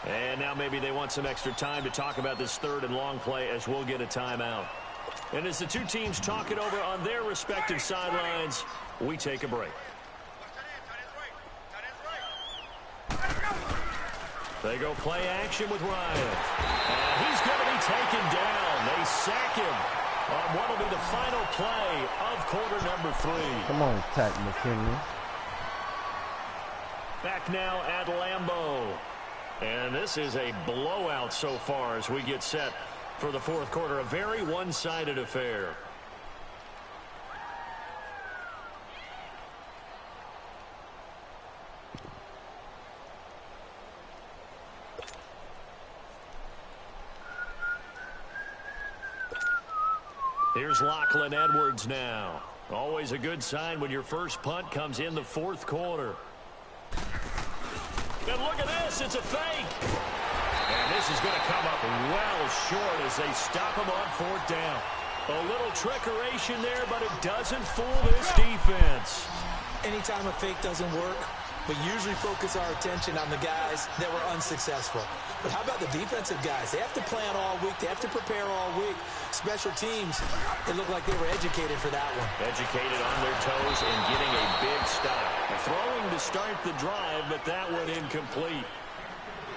And now maybe they want some extra time to talk about this 3rd and long play, as we'll get a timeout. And as the two teams talk it over on their respective sidelines, we take a break. They go play action with Ryan. And he's going to be taken down. They sack him on what will be the final play of quarter number 3. Come on, Tack McKinley. Back now at Lambeau. And this is a blowout so far as we get set for the 4th quarter. A very one-sided affair. Here's Lachlan Edwards now. Always a good sign when your first punt comes in the fourth quarter. And look at this. It's a fake. And this is going to come up well short as they stop him on fourth down. A little trickeration there, but it doesn't fool this defense. Anytime a fake doesn't work, we usually focus our attention on the guys that were unsuccessful. But how about the defensive guys? They have to plan all week. They have to prepare all week. Special teams, it looked like they were educated for that one. Educated on their toes and getting a big stop. Throwing to start the drive, but that one incomplete.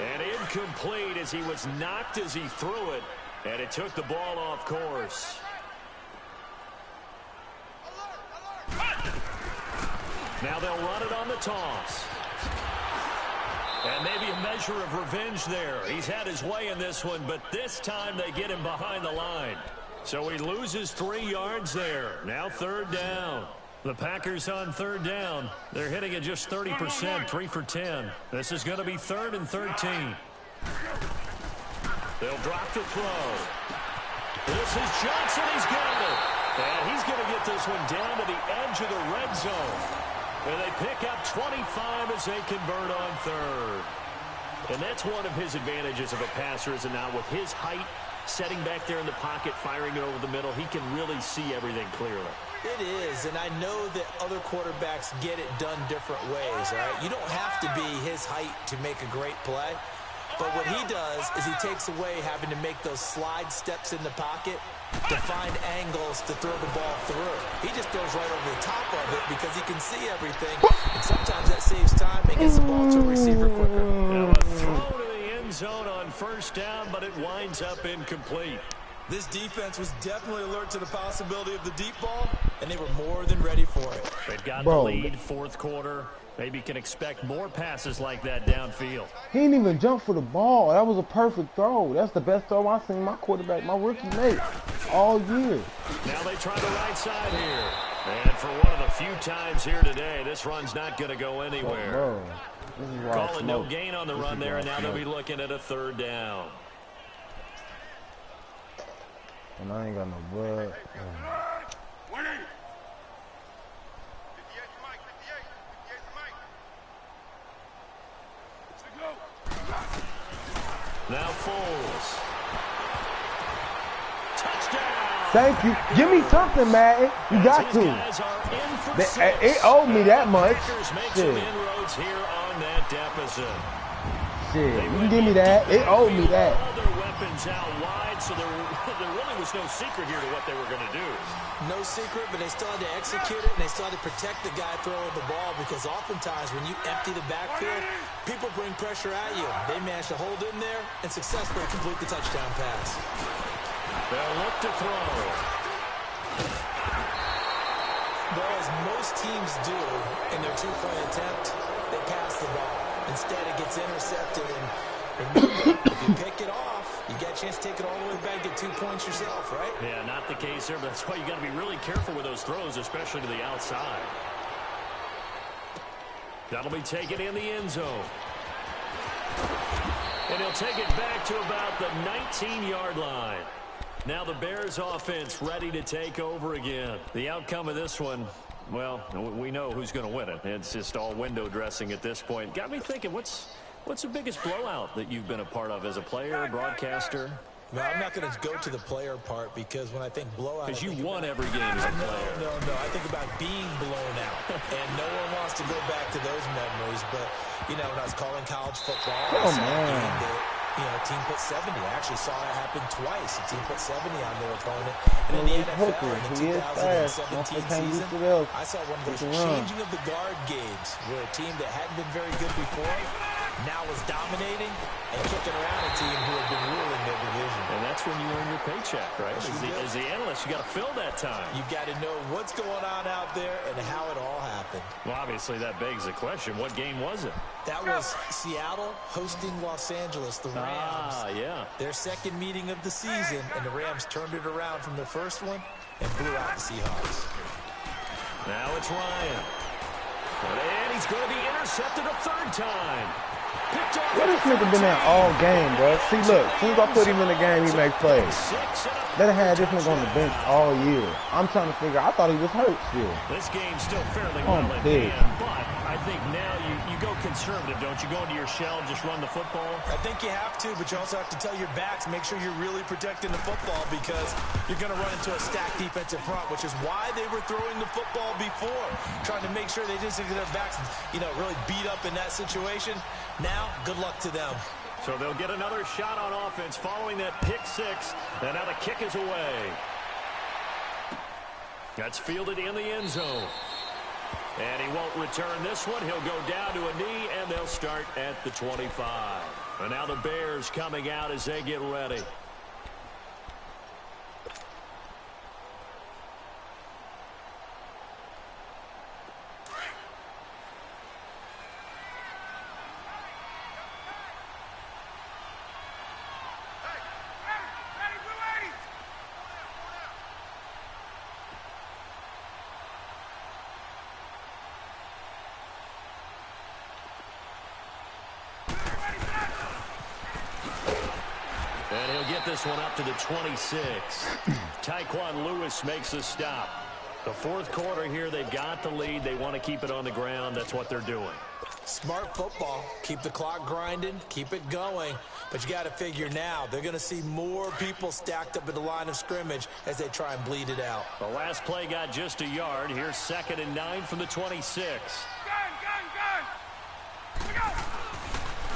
And incomplete as he was knocked as he threw it, and it took the ball off course. Now they'll run it on the toss. And maybe a measure of revenge there. He's had his way in this one, but this time they get him behind the line. So he loses 3 yards there. Now third down. The Packers on third down. They're hitting at just 30%, 3 for 10. This is going to be 3rd and 13. They'll drop the throw. This is Johnson. He's got it. And he's going to get this one down to the edge of the red zone. And they pick up 25 as they convert on third. And that's one of his advantages of a passer, is it not? With his height, setting back there in the pocket, firing it over the middle, he can really see everything clearly. It is, and I know that other quarterbacks get it done different ways, all right? You don't have to be his height to make a great play. But what he does is he takes away having to make those slide steps in the pocket to find angles to throw the ball through. He just throws right over the top of it because he can see everything. And sometimes that saves time and gets the ball to a receiver quicker. Now a throw to the end zone on first down, but it winds up incomplete. This defense was definitely alert to the possibility of the deep ball, and they were more than ready for it. They've got the lead, fourth quarter. Maybe can expect more passes like that downfield. He didn't even jump for the ball. That was a perfect throw. That's the best throw I've seen my quarterback, my rookie make, all year. Now they try the right side here. And for one of the few times here today, this run's not going to go anywhere. Calling no gain on the run there, and now they'll be looking at a third down. And I ain't got no blood. Now Foles. Touchdown. Thank you. Give me something, man. You got to. It owed me that much. Shit. Inroads here on that deficit. Shit, you can give me that. It owed me that. All their weapons out wide, so there really was no secret here to what they were going to do. No secret, but they still had to execute it, and they still had to protect the guy throwing the ball, because oftentimes when you empty the backfield, people bring pressure at you. They managed to hold in there and successfully complete the touchdown pass. They'll look to throw. Well, as most teams do in their two-point attempt, they pass the ball. Instead, it gets intercepted, and remember, if you pick it off, you got a chance to take it all the way back, get 2 points yourself, right? Yeah, not the case here, but that's why you got to be really careful with those throws, especially to the outside. That'll be taken in the end zone. And he'll take it back to about the 19-yard line. Now the Bears offense ready to take over again. The outcome of this one, well, we know who's going to win it. It's just all window dressing at this point. Got me thinking, what's the biggest blowout that you've been a part of as a player, broadcaster? No, I'm not going to go to the player part, because when I think blowout... Because you won every game as a player. No. I think about being blown out. And no one wants to go back to those memories. But, you know, when I was calling college football, I saw a game that, you know, a team put 70. I actually saw it happen twice. A team put 70 on their opponent. And in the NFL, in the 2017 season, I saw one of those changing of the guard games where a team that hadn't been very good before now was dominating and kicking around a team who had been ruling their division. And that's when you earn your paycheck, right? As the analyst, you got to fill that time. You've got to know what's going on out there and how it all happened. Well, obviously, that begs the question, what game was it? That was Seattle hosting Los Angeles, the Rams. Yeah. Their second meeting of the season, and the Rams turned it around from the first one and blew out the Seahawks. Now it's Ryan. And he's going to be intercepted a third time. Where this nigga been at all game, bro? See, look, as soon as I put him in the game, he make plays. They had this nigga on the bench all year. I'm trying to figure out. I thought he was hurt still. This game's still fairly well in hand, but I think now you go conservative, don't you? Go into your shell and just run the football? I think you have to, but you also have to tell your backs, make sure you're really protecting the football because you're going to run into a stacked defensive front, which is why they were throwing the football before, trying to make sure they didn't get their backs, really beat up in that situation. Now, good luck to them. So they'll get another shot on offense following that pick six, and now the kick is away. That's fielded in the end zone. And he won't return this one. He'll go down to a knee, and they'll start at the 25. And now the Bears coming out as they get ready. And he'll get this one up to the 26. Tyquan Lewis makes the stop. The fourth quarter here, they've got the lead. They want to keep it on the ground. That's what they're doing. Smart football. Keep the clock grinding. Keep it going. But you got to figure now, they're going to see more people stacked up at the line of scrimmage as they try and bleed it out. The last play got just a yard. Here's 2nd and 9 from the 26.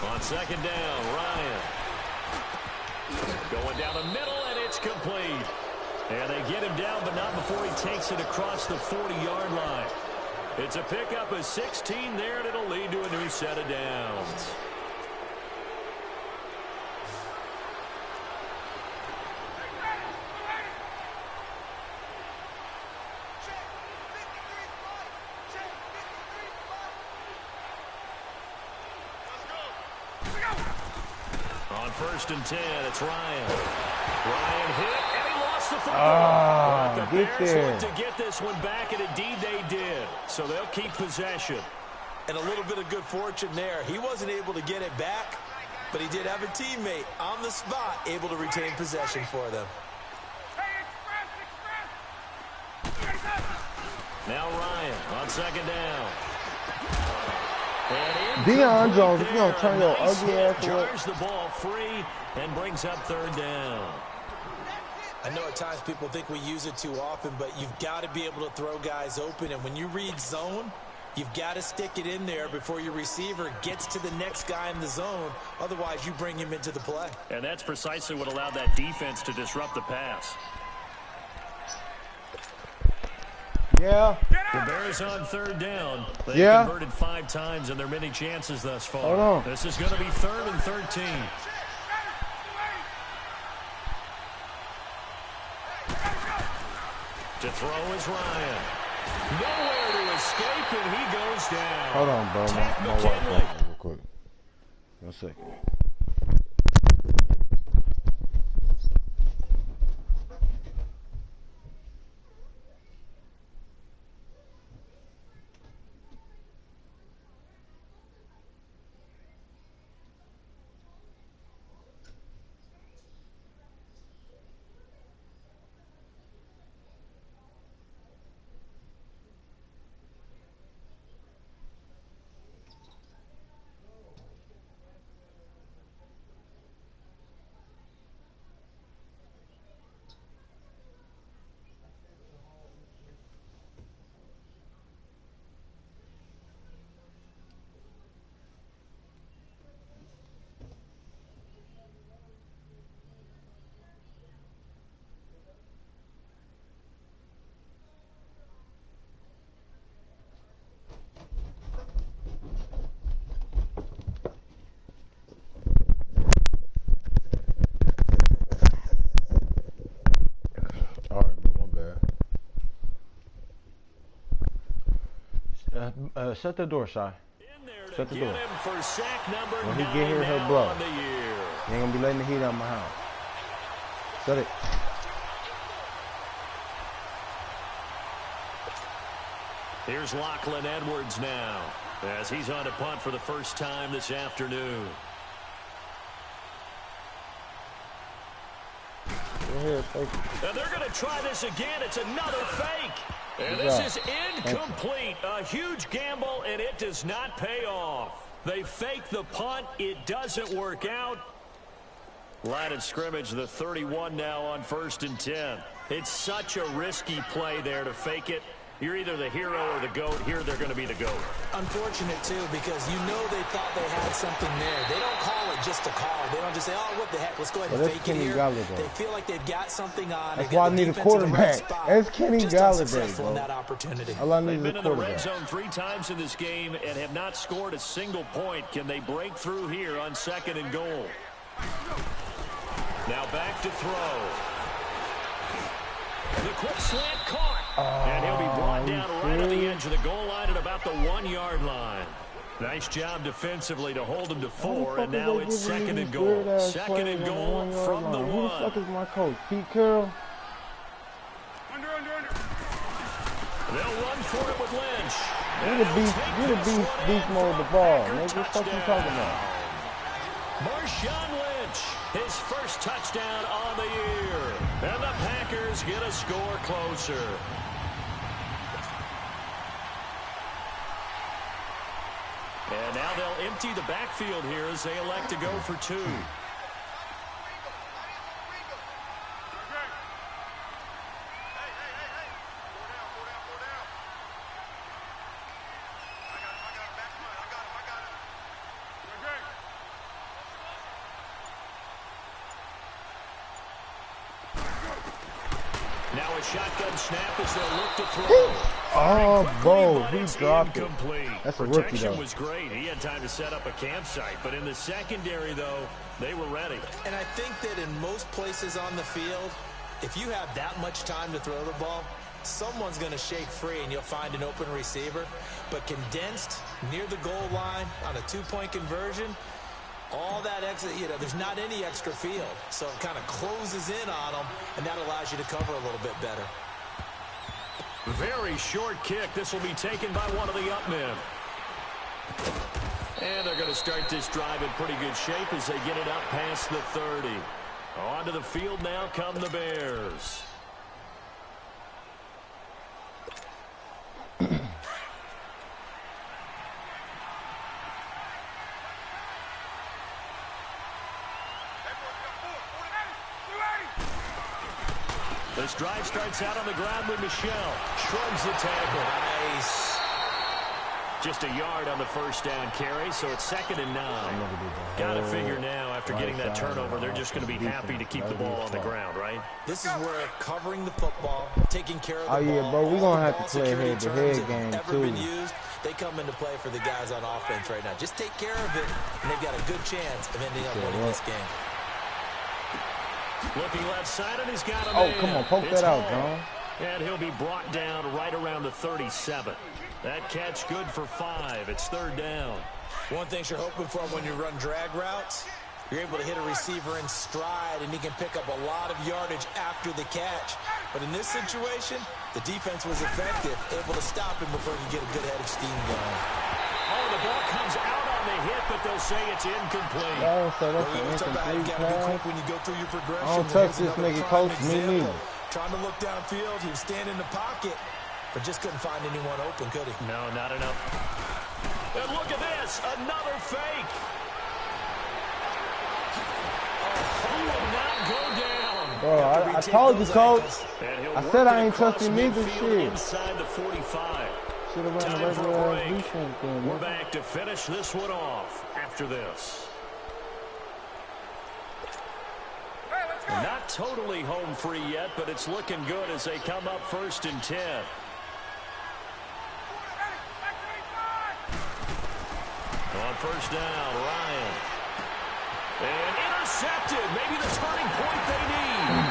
On 2nd down, Ryan. Going down the middle, and it's complete. And they get him down, but not before he takes it across the 40-yard line. It's a pickup of 16 there, and it'll lead to a new set of downs. On 1st and 10, it's Ryan. Ryan hit, and he lost the football. But the Bears want to get this one back, and indeed they did. So they'll keep possession. And a little bit of good fortune there. He wasn't able to get it back, but he did have a teammate on the spot able to retain possession for them. Now Ryan on 2nd down. Deion Jones, if you don't turn your ugly ass away. Jars the ball free and brings up 3rd down. I know at times people think we use it too often, but you've got to be able to throw guys open. And when you read zone, you've got to stick it in there before your receiver gets to the next guy in the zone. Otherwise, you bring him into the play. And that's precisely what allowed that defense to disrupt the pass. Yeah. The Bears on 3rd down. They've converted 5 times in their many chances thus far. Hold on. This is going to be 3rd and 13. To throw is Ryan. Nowhere to escape, and he goes down. Hold on, bro. My wife real quick. 1 second. Shut the door, Shy. Shut the door. When he get here, he'll blow. He ain't gonna be letting the heat out of my house. Shut it. Here's Lachlan Edwards now. as he's on to punt for the first time this afternoon. And they're going to try this again. It's another fake. And this is incomplete. A huge gamble, and it does not pay off. They fake the punt. It doesn't work out. Line of scrimmage, the 31 now on 1st and 10. It's such a risky play there to fake it. You're either the hero or the GOAT. Here they're going to be the GOAT. Unfortunate, too, because you know they thought they had something there. They don't call it just a call. They don't just say, oh, what the heck, let's go ahead and fake it here. They feel like they've got something on. That's why I need a quarterback. That's Kenny Galladay, bro. In that opportunity. They've been in the red zone 3 times in this game and have not scored a single point. Can they break through here on 2nd and goal? Now back to throw. The quick slant caught. And he'll be brought down right on the edge of the goal line at about the 1-yard line. Nice job defensively to hold him to 4, and now it's 2nd and goal. 2nd and goal from the 1. Who the fuck is my coach? Pete Carroll? Under. They'll run for it with Lynch. You're the beast mode the ball. Nigga, what the fuck you talking about? Marshawn Lynch, his first touchdown on the year. And the Packers get a score closer. And now they'll empty the backfield here as they elect to go for 2. Now a shotgun snap as they'll look to throw. Oh, bro, he dropped it. That's a rookie, Protection though. was great. He had time to set up a campsite. But in the secondary, though, they were ready. And I think that in most places on the field, if you have that much time to throw the ball, someone's going to shake free and you'll find an open receiver. But condensed near the goal line on a 2-point conversion, all that extra, there's not any extra field. So it kind of closes in on them, and that allows you to cover a little bit better. Very short kick. This will be taken by one of the up men. And they're going to start this drive in pretty good shape as they get it up past the 30. Onto the field now come the Bears. This drive starts out on the ground with Michelle. Shrugs the tackle. Nice. Just a yard on the first down carry, so it's 2nd and 9. Got to figure now, after getting that turnover, they're just going to be happy to keep the ball on the ground, right? This is where covering the football, taking care of the ball. Oh, yeah, bro, we're going to have to play head-to-head game, too. They come into play for the guys on offense right now. Just take care of it, and they've got a good chance of ending up winning this game. Looking left side, and he's got him in. Come on, poke that out, John. And he'll be brought down right around the 37. That catch good for 5. It's 3rd down. One thing you're hoping for when you run drag routes, you're able to hit a receiver in stride, and he can pick up a lot of yardage after the catch. But in this situation, the defense was effective, able to stop him before he could get a good head of steam going. Oh, the ball comes out on the hit, but they'll say it's incomplete. When you go through your progression, I don't touch this nigga, coach. Me neither. Trying to look downfield, he was standing in the pocket, but just couldn't find anyone open, could he? No, not enough. And look at this, another fake. He will not go down. Bro, I told you, coach. I said I ain't touching neither shit. Inside the 45. Should have run the regular defense thing. We're back to finish this one off after this. Not totally home free yet, but it's looking good as they come up 1st and 10. On 1st down, Ryan. And intercepted. Maybe the turning point they need.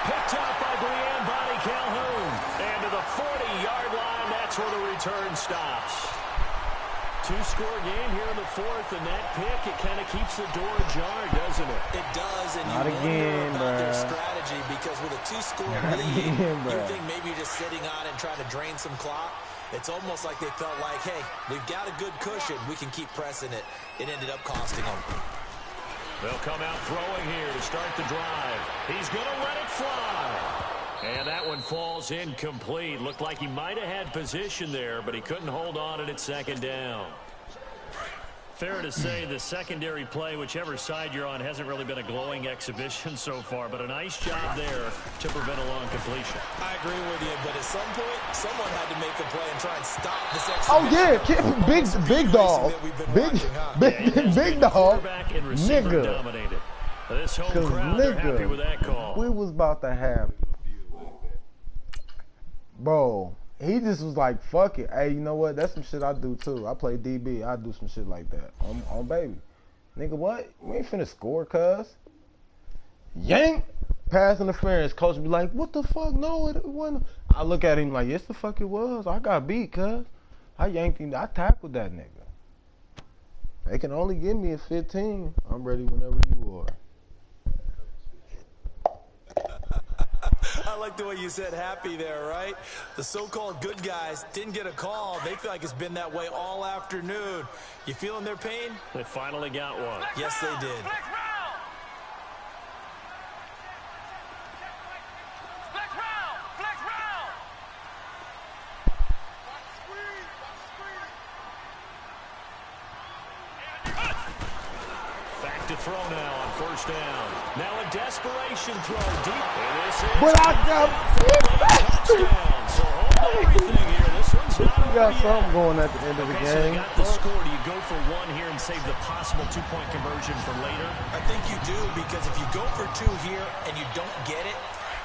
Picked up by Brianne Bonnie Calhoun. And to the 40-yard line, that's where the return stops. 2-score game here in the 4th, and that pick, it kind of keeps the door ajar, doesn't it? It does, and Not you again, wonder about their bruh. strategy, because with a 2-score lead, you think maybe you're just sitting on and trying to drain some clock. It's almost like they felt like, hey, we've got a good cushion. We can keep pressing it. It ended up costing them. They'll come out throwing here to start the drive. He's going to let it fly. And that one falls incomplete. Looked like he might have had position there, but he couldn't hold on at second down. Fair to say the secondary play, whichever side you're on, hasn't really been a glowing exhibition so far, but a nice job there to prevent a long completion. I agree with you, but at some point, someone had to make a play and try and stop this Oh, exhibition. yeah, big dog. Big dog. Nigga. This home crowd, they're happy with that call. We was about to have... Bro, he just was like, fuck it. Hey, you know what? That's some shit I do too. I play DB. I do some shit like that. On baby. Nigga, what? We ain't finna score, cuz. Yank! Pass interference. Coach be like, what the fuck? No, it wasn't. I look at him like, yes, the fuck it was. I got beat, cuz. I yanked him. I tackled that nigga. They can only give me a 15. I'm ready whenever you are. I like the way you said happy there, right? The so-called good guys didn't get a call. They feel like it's been that way all afternoon. You feeling their pain? They finally got one. Yes, they did. Back to throw now on first down. Now a desperation throw deep. And this is But I got touchdown. So hold everything here. This one's not you got over something yet. going at the end of the Okay, so game. you got the score. Do you go for one here and save the possible two-point conversion for later? I think you do, because if you go for two here and you don't get it,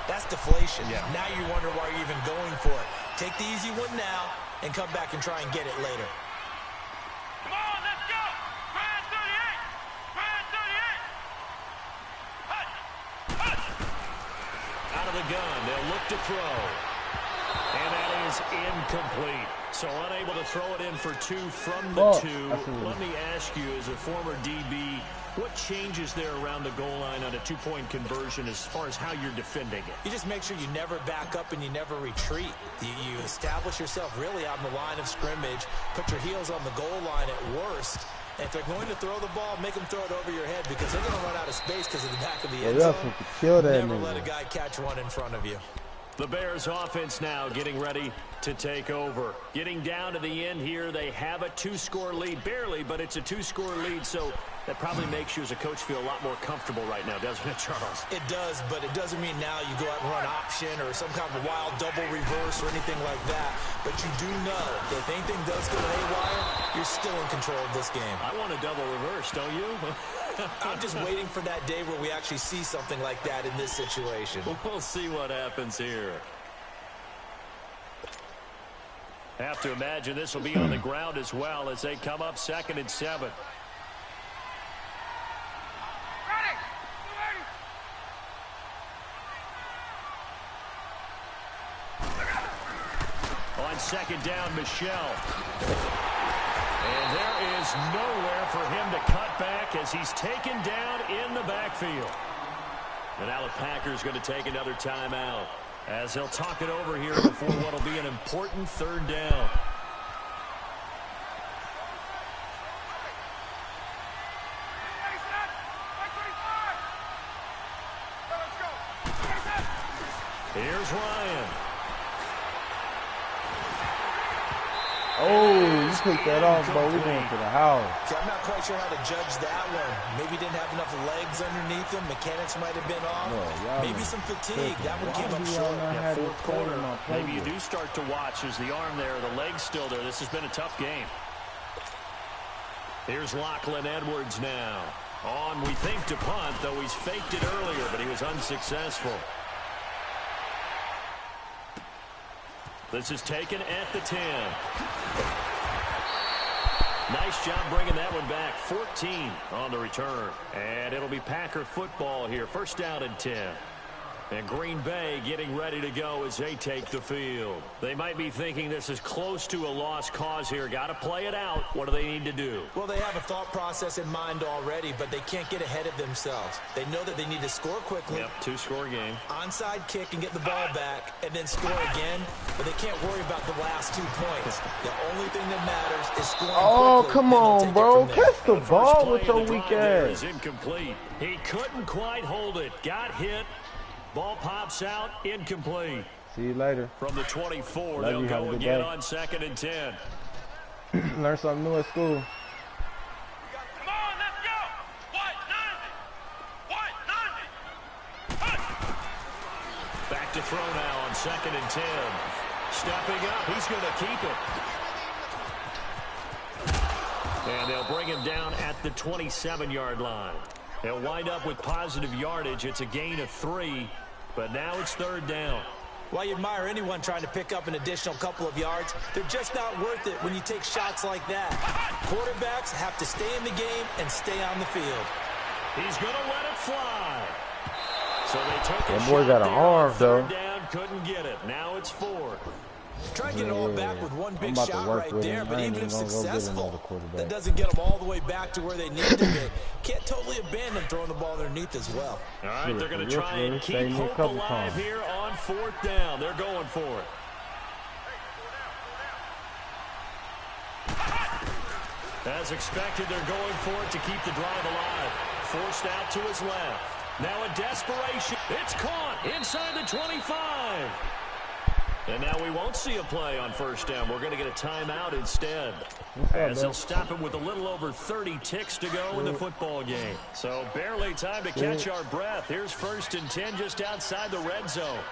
that's deflation. Yeah. Now you wonder why you're even going for it. Take the easy one now and come back and try and get it later. Come on, let's go! Grand 38! Grand 38! Hut! Hut! Out of the gun, they'll look to throw. And that is incomplete. So unable to throw it in for two from the two. Let me ask you, as a former DB, what changes there around the goal line on a two-point conversion as far as how you're defending it? You just make sure you never back up and you never retreat. You establish yourself really on the line of scrimmage, put your heels on the goal line at worst. And if they're going to throw the ball, make them throw it over your head, because they're going to run out of space because of the back of the end zone. Never let a guy catch one in front of you. The Bears offense now getting ready to take over. Getting down to the end here, they have a two-score lead. Barely, but it's a two-score lead, so that probably makes you as a coach feel a lot more comfortable right now, doesn't it, Charles? It does, but it doesn't mean now you go out and run option or some kind of wild double reverse or anything like that. But you do know that if anything does go haywire, you're still in control of this game. I want a double reverse, don't you? I'm just waiting for that day where we actually see something like that in this situation. We'll see what happens here. Have to imagine this will be on the ground as well as they come up 2nd and 7. On 2nd down, Michelle. And there is nowhere for him to cut back as he's taken down in the backfield. And now the Packers going to take another timeout as they'll talk it over here before what will be an important 3rd down. Here's Ryan. Oh, you picked that off, bro. We're going to the house. See, I'm not quite sure how to judge that one. Maybe he didn't have enough legs underneath him. Mechanics might have been off. No, maybe some fatigue. That one came up short. Yeah, 4th quarter. Maybe you do start to watch as the arm there, the leg's still there. This has been a tough game. Here's Lachlan Edwards now. On, we think, to punt, though he's faked it earlier, but he was unsuccessful. This is taken at the 10. Nice job bringing that one back. 14 on the return. And it'll be Packer football here. 1st down and 10. And Green Bay getting ready to go as they take the field. They might be thinking this is close to a lost cause here. Got to play it out. What do they need to do? Well, they have a thought process in mind already, but they can't get ahead of themselves. They know that they need to score quickly. Yep, two-score game. Onside kick and get the ball back and then score again, but they can't worry about the last 2 points. The only thing that matters is scoring Oh, quickly, come on, bro. Catch the ball with your weak ass. Is incomplete. He couldn't quite hold it. Got hit. Ball pops out, incomplete. See you later. From the 24, they'll go again on 2nd and 10. Learn something new at school. Come on, let's go. White 90. Back to throw now on 2nd and 10. Stepping up, he's going to keep it. And they'll bring him down at the 27-yard line. They'll wind up with positive yardage. It's a gain of 3, but now it's 3rd down. While you admire anyone trying to pick up an additional couple of yards, they're just not worth it when you take shots like that. Quarterbacks have to stay in the game and stay on the field. He's going to let it fly. So they took that boy got an arm, though. Down, couldn't get it. Now it's 4. Try to get it all back with one big shot right there, but even if successful, that doesn't get them all the way back to where they need to be. Can't totally abandon throwing the ball underneath as well. All right, they're going to try and keep hope alive here on 4th down. They're going for it. As expected, they're going for it to keep the drive alive. Forced out to his left. Now a desperation. It's caught inside the 25. And now we won't see a play on 1st down. We're going to get a timeout instead. As they'll stop him with a little over 30 ticks to go in the football game. So barely time to catch our breath. Here's 1st and 10 just outside the red zone.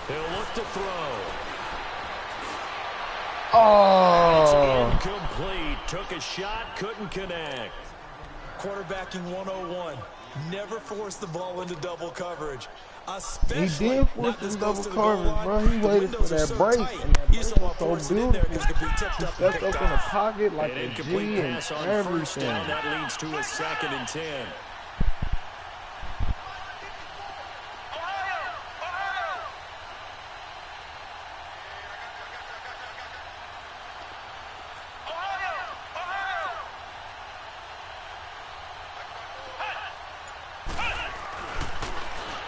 He'll look to throw. Oh! It's incomplete. Took a shot, couldn't connect. Quarterbacking 101. Never force the ball into double coverage. He did force the double coverage, bro. He waited for that break. And that break was so beautiful. He stepped up in the pocket like a G and everything. That leads to a 2nd and 10.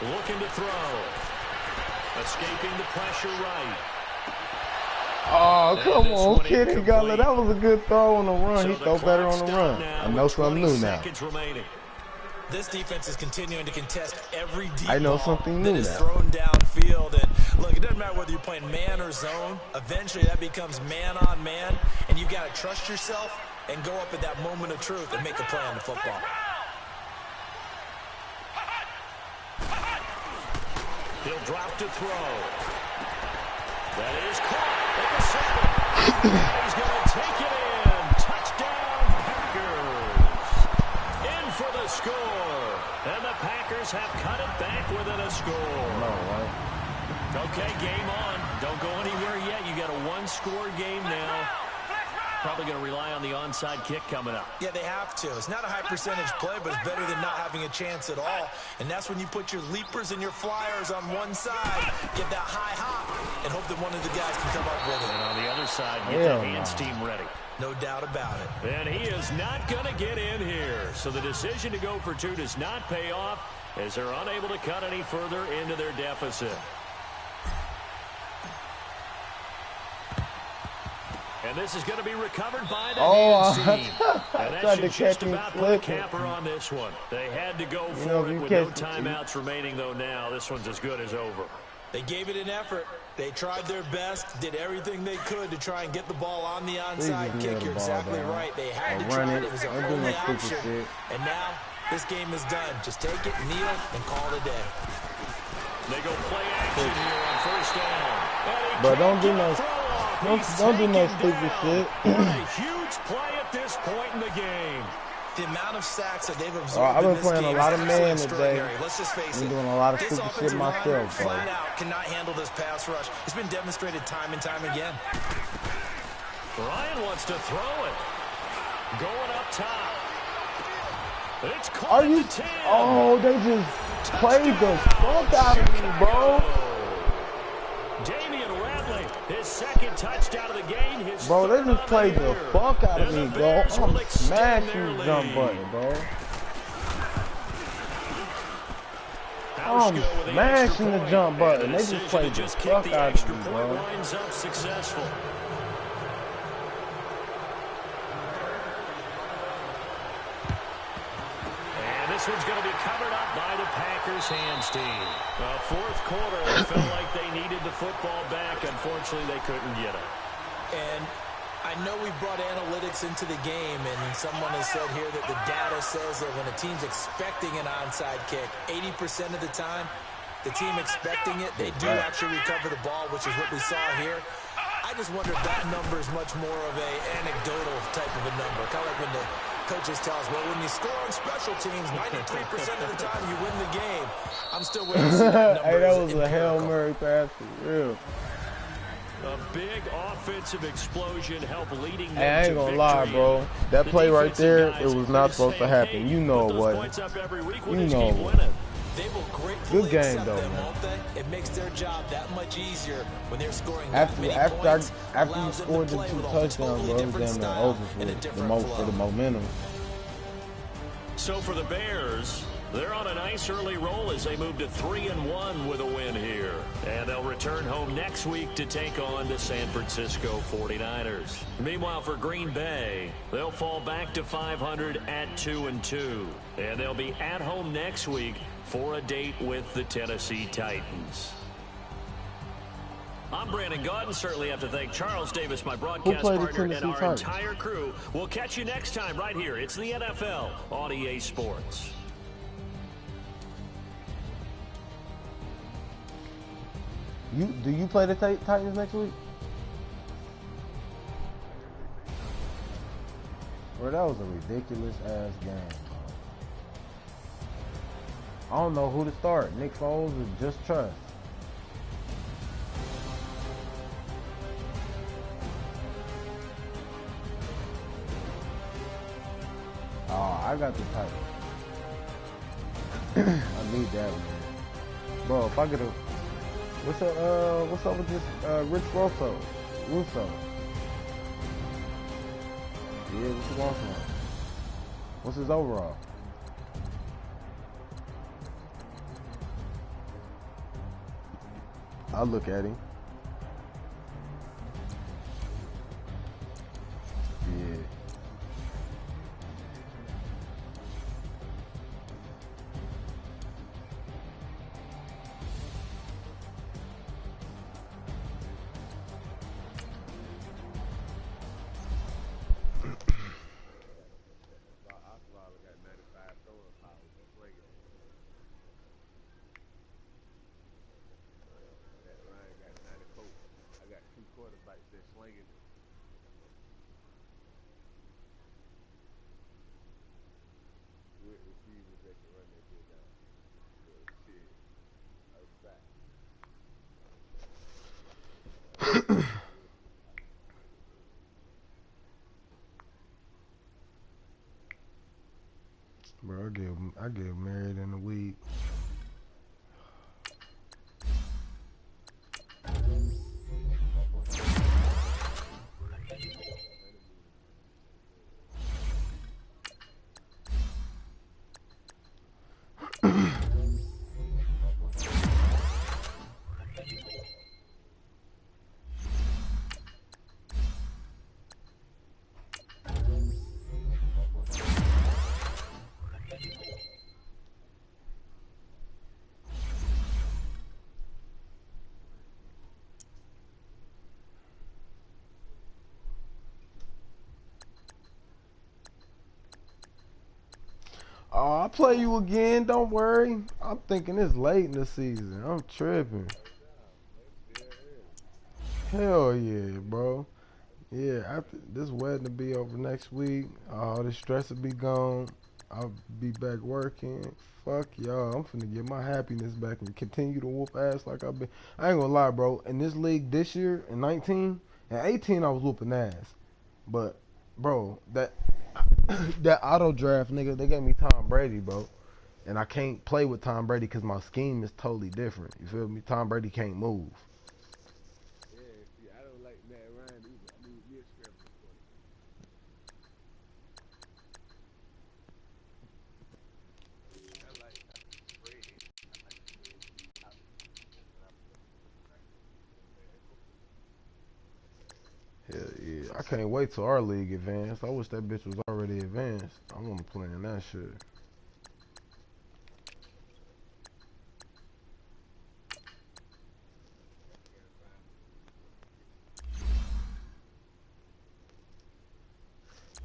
Looking to throw. Escaping the pressure right. Oh, come on, kid. He got it. That was a good throw on the run. He throw better on the run. I know something new now. This defense is continuing to contest every deep I know something new that is now. thrown downfield. And look, it doesn't matter whether you're playing man or zone. Eventually, that becomes man on man, and you've got to trust yourself and go up at that moment of truth and make a play on the football. He'll drop to throw. That is caught at the 7. He's going to take it in. Touchdown, Packers. In for the score. And the Packers have cut it back within a score. Okay, game on. Don't go anywhere yet. You got a 1-score game now. Probably going to rely on the onside kick coming up. Yeah, they have to. It's not a high percentage play, but it's better than not having a chance at all. And that's when you put your leapers and your flyers on one side, get that high hop, and hope that one of the guys can come up with it. And on the other side, get the hands team ready. No doubt about it. And he is not going to get in here. So the decision to go for 2 does not pay off as they're unable to cut any further into their deficit. And this is going to be recovered by the hands team. And that should just about put a capper on this one. They had to go for it with no timeouts remaining, though now. This one's as good as over. They gave it an effort. They tried their best, did everything they could to try and get the ball on the onside kick. You're exactly right. They had to try it. It was their only option. And now this game is done. Just take it, kneel, and call it a day. They go play action here on 1st down. But don't do no stupid shit. What a huge play at this point in the game. The amount of sacks that they've absorbed I've been in this playing game a lot is of man extraordinary. today. Let's just face I'm it. doing a lot of This stupid shit offensive line myself, bro. flat out cannot handle this pass rush. It's been demonstrated time and time again. Ryan wants to throw it. Going up top. It's caught. Are you? Oh, they just played the fuck out of me, bro. Damian Radley, his second touchdown of the game. Bro, they just played the fuck out of me, bro. I'm smashing the jump button, bro. I'm smashing the jump button. They just played the fuck out of me, bro. Successful. And this one's going to be covered up by the Packers hands team. Fourth quarter, it felt like they needed the football back. Unfortunately, they couldn't get it. And I know we brought analytics into the game, and someone has said here that the data says that when a team's expecting an onside kick, 80% of the time, the team expecting it, they do actually recover the ball, which is what we saw here. I just wonder if that number is much more of a anecdotal type of a number. Kind of like when the coaches tell us, well, when you score on special teams, 93% of the time you win the game. I'm still waiting to see that number. Hey, that was a Hail Mary pass for real. A big offensive explosion helped leading them. Hey, I ain't gonna lie, bro. That play right there, it was not supposed to happen. You know it wasn't. You know it wasn't. They will good game though, man. It makes their job that much easier when they're scoring after you scored the 2 touchdowns, bro, it was damn near over for the momentum. So for the Bears, they're on a nice early roll as they move to 3-1 with a win here. And they'll return home next week to take on the San Francisco 49ers. Meanwhile, for Green Bay, they'll fall back to 500 at 2-2. And they'll be at home next week for a date with the Tennessee Titans. I'm Brandon Gaudin. Certainly have to thank Charles Davis, my broadcast partner, and our entire crew. We'll catch you next time right here. It's the NFL on EA Sports. Do you play the Titans next week? Bro, that was a ridiculous ass game. I don't know who to start. Nick Foles or just trust. Oh, I got the Titans. I need that one. Bro, if I get a what's up with this Rich Russo? Yeah, what you want from him? What's his overall? I'll look at him. Yeah. Bro, I get married in a week. Oh, I'll play you again. Don't worry. I'm thinking it's late in the season. I'm tripping. Hell yeah, bro. Yeah, after this wedding will be over next week. All the stress will be gone. I'll be back working. Fuck y'all. I'm finna get my happiness back and continue to whoop ass like I've been. I ain't gonna lie, bro. In this league this year, in 19 and 18, I was whooping ass. But, bro, that auto draft, nigga, they gave me Tom Brady, bro. And I can't play with Tom Brady because my scheme is totally different. You feel me? Tom Brady can't move. Yeah, see, I don't like Matt Ryan either. I need me a scrambler quarterback. I like Brady. I like Brady. Hell yeah. I can't wait till our league advanced. I wish that bitch was already advanced. I want to play in that shit.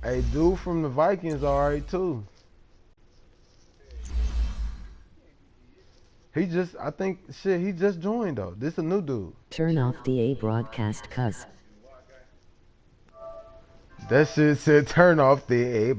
Hey, dude from the Vikings alright too. He just, I think, shit, he just joined though. This a new dude. Turn off the A broadcast, cuz. That shit said turn off the A